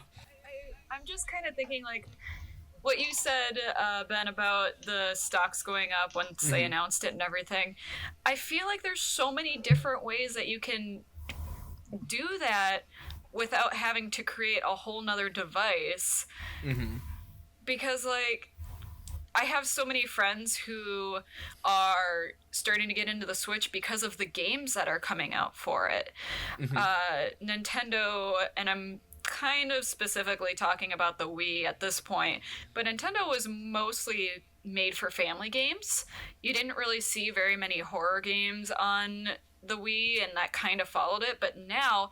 I'm just kind of thinking like what you said, Ben, about the stocks going up once they announced it and everything. I feel like there's so many different ways that you can do that without having to create a whole nother device. Because like I have so many friends who are starting to get into the Switch because of the games that are coming out for it. Nintendo, and I'm kind of specifically talking about the Wii at this point, but Nintendo was mostly made for family games. You didn't really see very many horror games on the Wii, and that kind of followed it. But now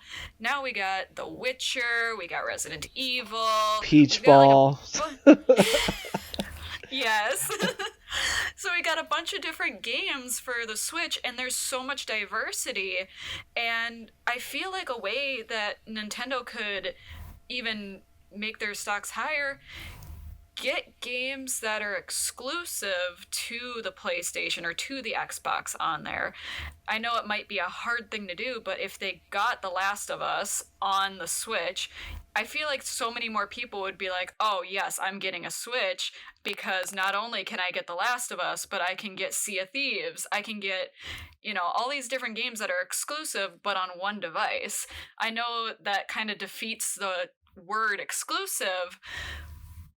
we got The Witcher, we got Resident Evil, Peach Ball. Yes. So we got a bunch of different games for the Switch, and there's so much diversity. And I feel like a way that Nintendo could even make their stocks higher, get games that are exclusive to the PlayStation or to the Xbox on there. I know it might be a hard thing to do, but if they got The Last of Us on the Switch, I feel like so many more people would be like, oh yes, I'm getting a Switch because not only can I get The Last of Us, but I can get Sea of Thieves. I can get, all these different games that are exclusive, but on one device. I know that kind of defeats the word exclusive,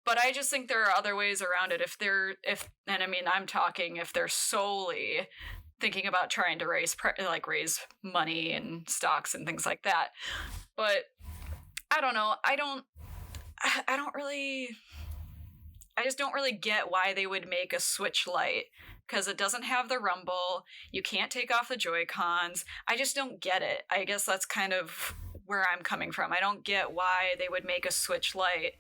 but I just think there are other ways around it. If they're solely thinking about trying to raise money and stocks and things like that. But I don't know. I just don't really get why they would make a Switch Lite, because it doesn't have the rumble. You can't take off the Joy-Cons. I just don't get it. I guess that's kind of where I'm coming from. I don't get why they would make a Switch Lite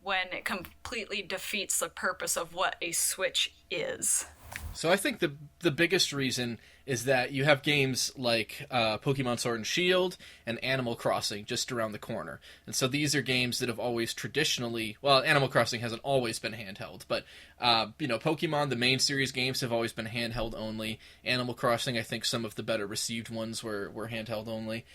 when it completely defeats the purpose of what a Switch is. So I think the biggest reason is that you have games like Pokemon Sword and Shield and Animal Crossing just around the corner. And so these are games that have always traditionally... Well, Animal Crossing hasn't always been handheld, but, Pokemon, the main series games, have always been handheld only. Animal Crossing, I think some of the better received ones were handheld only.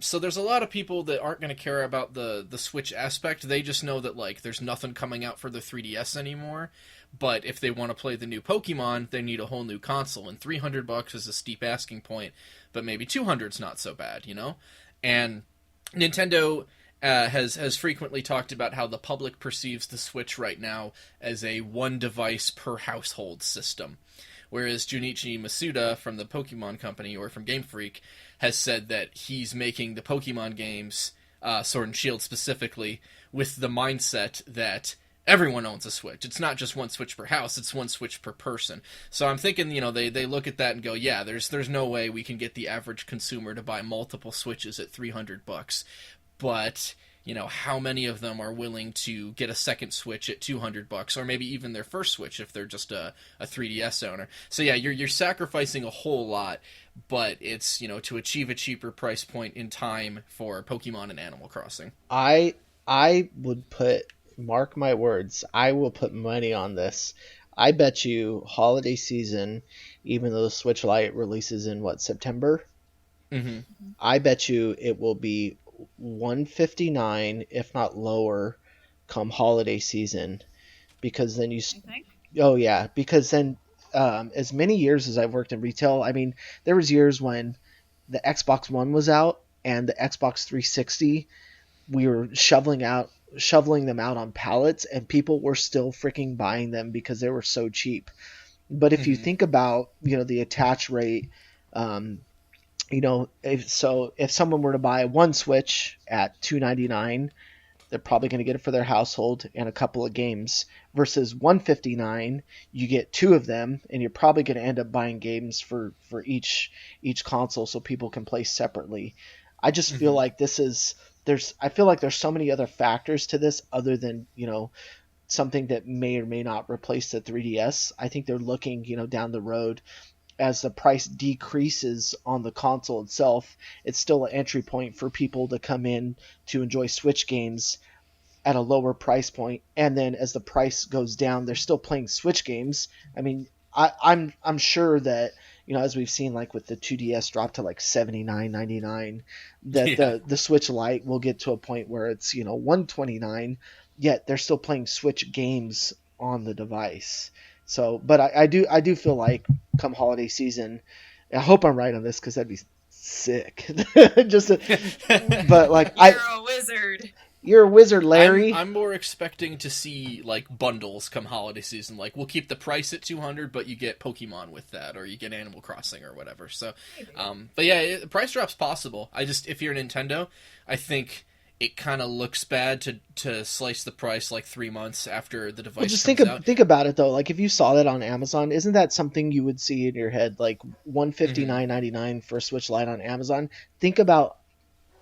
So there's a lot of people that aren't going to care about the Switch aspect. They just know that, there's nothing coming out for the 3DS anymore. But if they want to play the new Pokemon, they need a whole new console. And $300 is a steep asking point, but maybe $200's not so bad, And Nintendo has frequently talked about how the public perceives the Switch right now as a one device per household system. Whereas Junichi Masuda from the Pokemon Company, or from Game Freak, has said that he's making the Pokemon games, Sword and Shield specifically, with the mindset that everyone owns a Switch. It's not just one Switch per house, it's one Switch per person. So I'm thinking, they look at that and go, yeah, there's no way we can get the average consumer to buy multiple Switches at $300. But, how many of them are willing to get a second Switch at $200, or maybe even their first Switch if they're just a 3DS owner? So yeah, you're sacrificing a whole lot, but it's, to achieve a cheaper price point in time for Pokemon and Animal Crossing. I would mark my words, I will put money on this. I bet you holiday season, even though the Switch Lite releases in September? I bet you it will be $159, if not lower, come holiday season, because then you think? Oh yeah, because then as many years as I've worked in retail, I mean, there was years when the Xbox One was out and the Xbox 360, we were shoveling them out on pallets, and people were still freaking buying them because they were so cheap. But if you think about, the attach rate, if someone were to buy one Switch at $299, they're probably going to get it for their household and a couple of games, versus $159, you get two of them, and you're probably going to end up buying games for each console so people can play separately. I just feel like I feel like there's so many other factors to this other than, something that may or may not replace the 3DS. I think they're looking, down the road, as the price decreases on the console itself, it's still an entry point for people to come in to enjoy Switch games at a lower price point. And then as the price goes down, they're still playing Switch games. I mean, I'm sure that, as we've seen, like with the 2DS drop to like $79.99, that the Switch Lite will get to a point where it's, $129, yet they're still playing Switch games on the device. So, but I do feel like come holiday season, I hope I'm right on this because that'd be sick. But like you're a wizard. You're a wizard, Larry. I'm more expecting to see like bundles come holiday season. Like we'll keep the price at $200, but you get Pokemon with that, or you get Animal Crossing or whatever. So, but yeah, the price drop's possible. If you're Nintendo, I think it kind of looks bad to slice the price like 3 months after the device comes out. Think about it though. Like if you saw that on Amazon, isn't that something you would see in your head? Like $159.99 for a Switch Lite on Amazon. Think about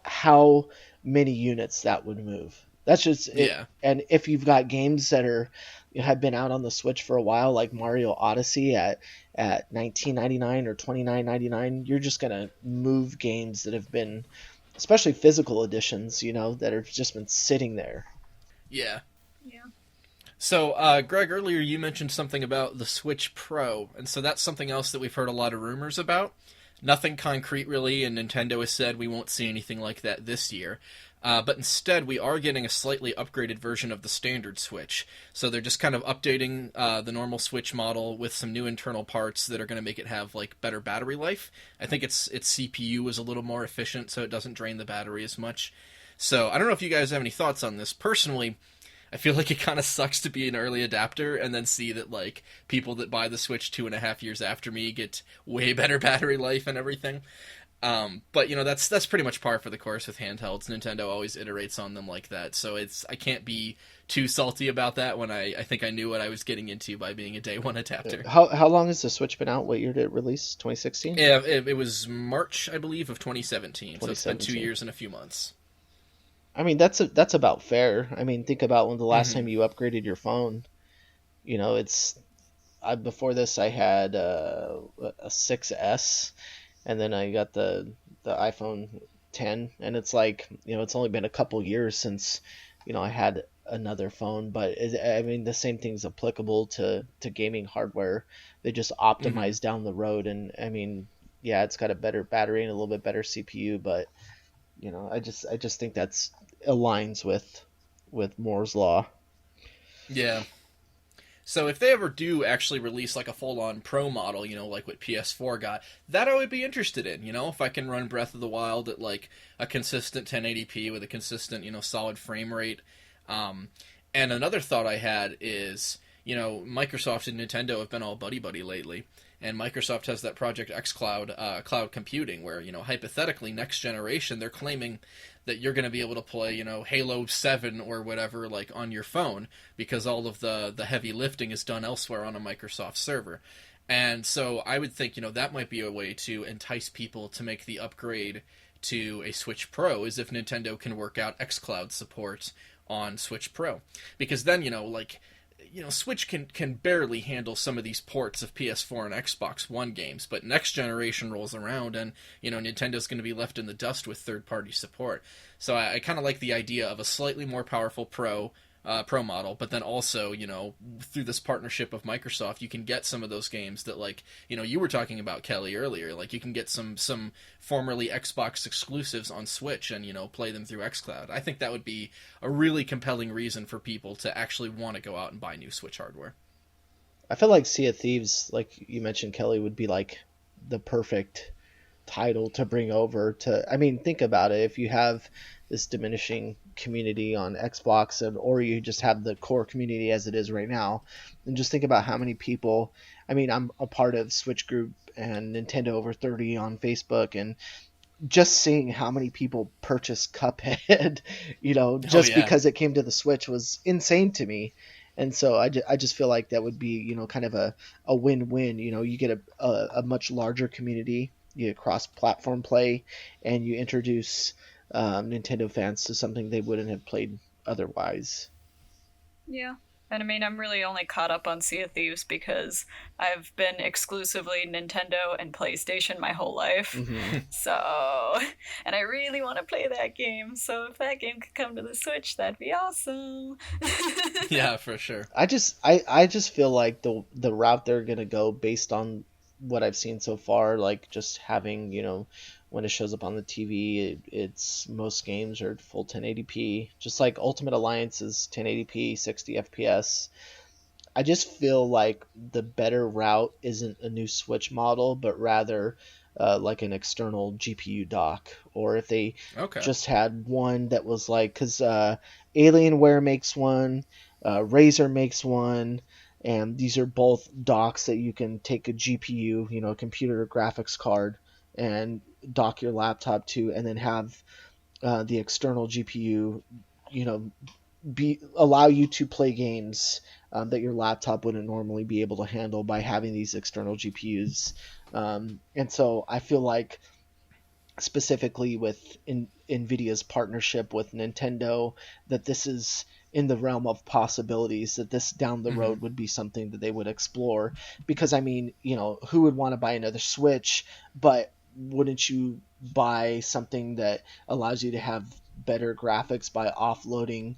how many units that would move. That's just it. Yeah. And if you've got games that have been out on the Switch for a while, like Mario Odyssey at $19.99 or $29.99, you're just gonna move games that have been, especially physical editions, that have just been sitting there. Yeah. Yeah. So, Greg, earlier you mentioned something about the Switch Pro, and so that's something else that we've heard a lot of rumors about. Nothing concrete, really, and Nintendo has said we won't see anything like that this year. But instead, we are getting a slightly upgraded version of the standard Switch. So they're just kind of updating the normal Switch model with some new internal parts that are going to make it have like better battery life. I think its CPU is a little more efficient, so it doesn't drain the battery as much. So I don't know if you guys have any thoughts on this. Personally, I feel like it kind of sucks to be an early adapter and then see that like people that buy the Switch 2.5 years after me get way better battery life and everything. But that's pretty much par for the course with handhelds. Nintendo always iterates on them like that, so I can't be too salty about that when I think I knew what I was getting into by being a day one adapter. How long has the Switch been out? What year did it release? 2016? Yeah, it was March, I believe, of 2017. So it's been 2 years and a few months. I mean, that's about fair. I mean, think about when the last time you upgraded your phone. Before this I had a 6S, and then I got the iPhone 10, and it's like, it's only been a couple years since, I had another phone, but the same thing's applicable to gaming hardware. They just optimize down the road, and yeah, it's got a better battery and a little bit better CPU, but I just think that's aligns with Moore's law. Yeah. So if they ever do actually release like a full-on Pro model, like what PS4 got, that I would be interested in, if I can run Breath of the Wild at like a consistent 1080p with a consistent, solid frame rate. And another thought I had is, Microsoft and Nintendo have been all buddy-buddy lately. And Microsoft has that Project xCloud, cloud computing, where, hypothetically, next generation, they're claiming that you're going to be able to play, Halo 7 or whatever, like, on your phone, because all of the heavy lifting is done elsewhere on a Microsoft server. And so I would think, that might be a way to entice people to make the upgrade to a Switch Pro, is if Nintendo can work out xCloud support on Switch Pro. Because then, Switch can barely handle some of these ports of PS4 and Xbox One games, but next generation rolls around and, Nintendo's going to be left in the dust with third-party support. So I kind of like the idea of a slightly more powerful Pro model, but then also, through this partnership of Microsoft, you can get some of those games that, like, you were talking about, Kelly, earlier. Like, you can get some formerly Xbox exclusives on Switch and, play them through xCloud. I think that would be a really compelling reason for people to actually want to go out and buy new Switch hardware. I feel like Sea of Thieves, like you mentioned, Kelly, would be like the perfect title to bring over to, think about it. If you have this diminishing community on Xbox, or you just have the core community as it is right now, and just think about how many people, I'm a part of Switch Group and Nintendo Over 30 on Facebook, and just seeing how many people purchased Cuphead, Oh just yeah. because it came to the Switch was insane to me. And so I just feel like that would be, kind of a win-win. You get a much larger community, you get cross-platform play, and you introduce Nintendo fans to something they wouldn't have played otherwise. Yeah. And I mean, I'm really only caught up on Sea of Thieves because I've been exclusively Nintendo and PlayStation my whole life. Hmm. So, and I really want to play that game. So if that game could come to the Switch, that'd be awesome. Yeah, for sure. I just feel like the route they're gonna go based on what I've seen so far, like just having, when it shows up on the TV, it's most games are full 1080p, just like Ultimate Alliance is 1080p, 60 FPS. I just feel like the better route isn't a new Switch model, but rather like an external GPU dock, or if they Okay. just had one that was like, because Alienware makes one, Razer makes one, and these are both docks that you can take a GPU, a computer graphics card, and dock your laptop to, and then have the external GPU, you know, allow you to play games that your laptop wouldn't normally be able to handle by having these external GPUs. And so I feel like specifically with Nvidia's partnership with Nintendo, that this is in the realm of possibilities, that this down the Hmm. road would be something that they would explore. Because I mean, who would want to buy another Switch, but wouldn't you buy something that allows you to have better graphics by offloading,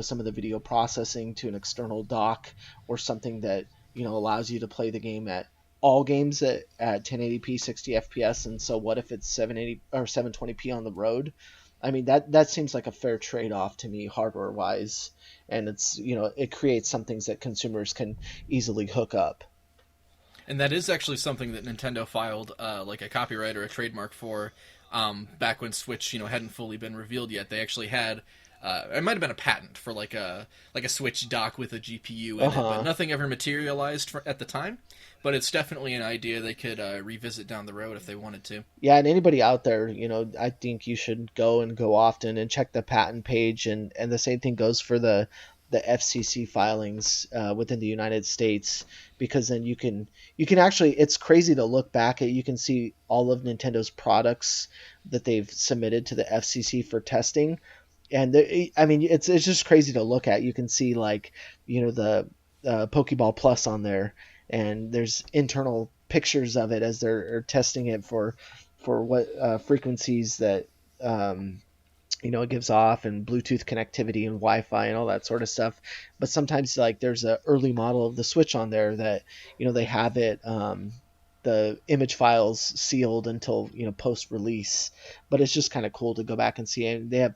some of the video processing to an external dock, or something that, allows you to play the game at all games at 1080p 60 fps, and so what if it's 780 or 720p on the road? I mean, that seems like a fair trade-off to me, hardware wise, and it's, it creates some things that consumers can easily hook up. And that is actually something that Nintendo filed like a copyright or a trademark for back when Switch, hadn't fully been revealed yet. They actually had it might have been a patent for like a Switch dock with a GPU in it, but Uh-huh. nothing ever materialized at the time. But it's definitely an idea they could revisit down the road if they wanted to. Yeah, and anybody out there, I think you should go often and check the patent page, and the same thing goes for the FCC filings within the United States, because then you can actually, it's crazy to look back at. You can see all of Nintendo's products that they've submitted to the FCC for testing, and I mean, it's just crazy to look at. You can see, like, the Pokeball Plus on there, and there's internal pictures of it as they're testing it for what frequencies that it gives off, and Bluetooth connectivity and Wi-Fi and all that sort of stuff. But sometimes, like, there's an early model of the Switch on there that they have it, the image files sealed until post release. But it's just kind of cool to go back and see, and they have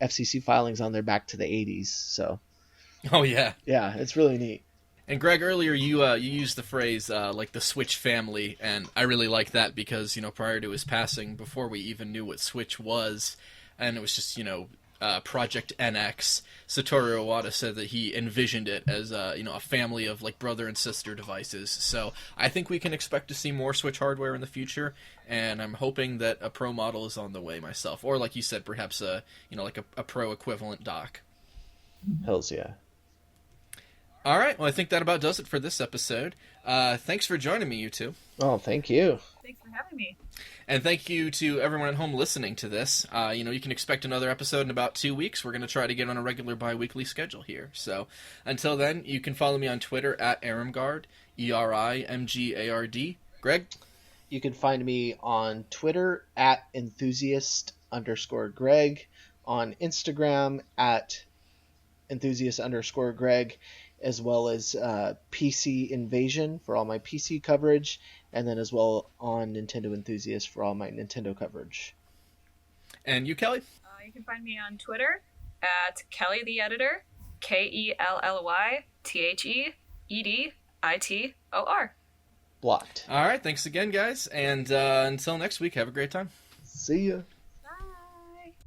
FCC filings on there back to the 80s. So Oh yeah. yeah, it's really neat. And Greg, earlier you used the phrase like the Switch family, and I really like that because prior to his passing, before we even knew what Switch was, and it was just Project NX, Satoru Iwata said that he envisioned it as a family of like brother and sister devices. So I think we can expect to see more Switch hardware in the future, and I'm hoping that a Pro model is on the way myself, or like you said, perhaps like a Pro equivalent dock. Hells yeah. All right, well I think that about does it for this episode. Thanks for joining me, you two. Oh, thank you. Thanks for having me. And thank you to everyone at home listening to this. You can expect another episode in about 2 weeks. We're going to try to get on a regular bi-weekly schedule here. So until then, you can follow me on Twitter at Erimgard, ERIMGARD. Greg? You can find me on Twitter at enthusiast_Greg, on Instagram at enthusiast_Greg, as well as PC Invasion for all my PC coverage, and then as well on Nintendo Enthusiast for all my Nintendo coverage. And you, Kelly? You can find me on Twitter at Kelly the Editor, KELLYTHEEDITOR. Blocked. All right, thanks again, guys. And until next week, have a great time. See ya.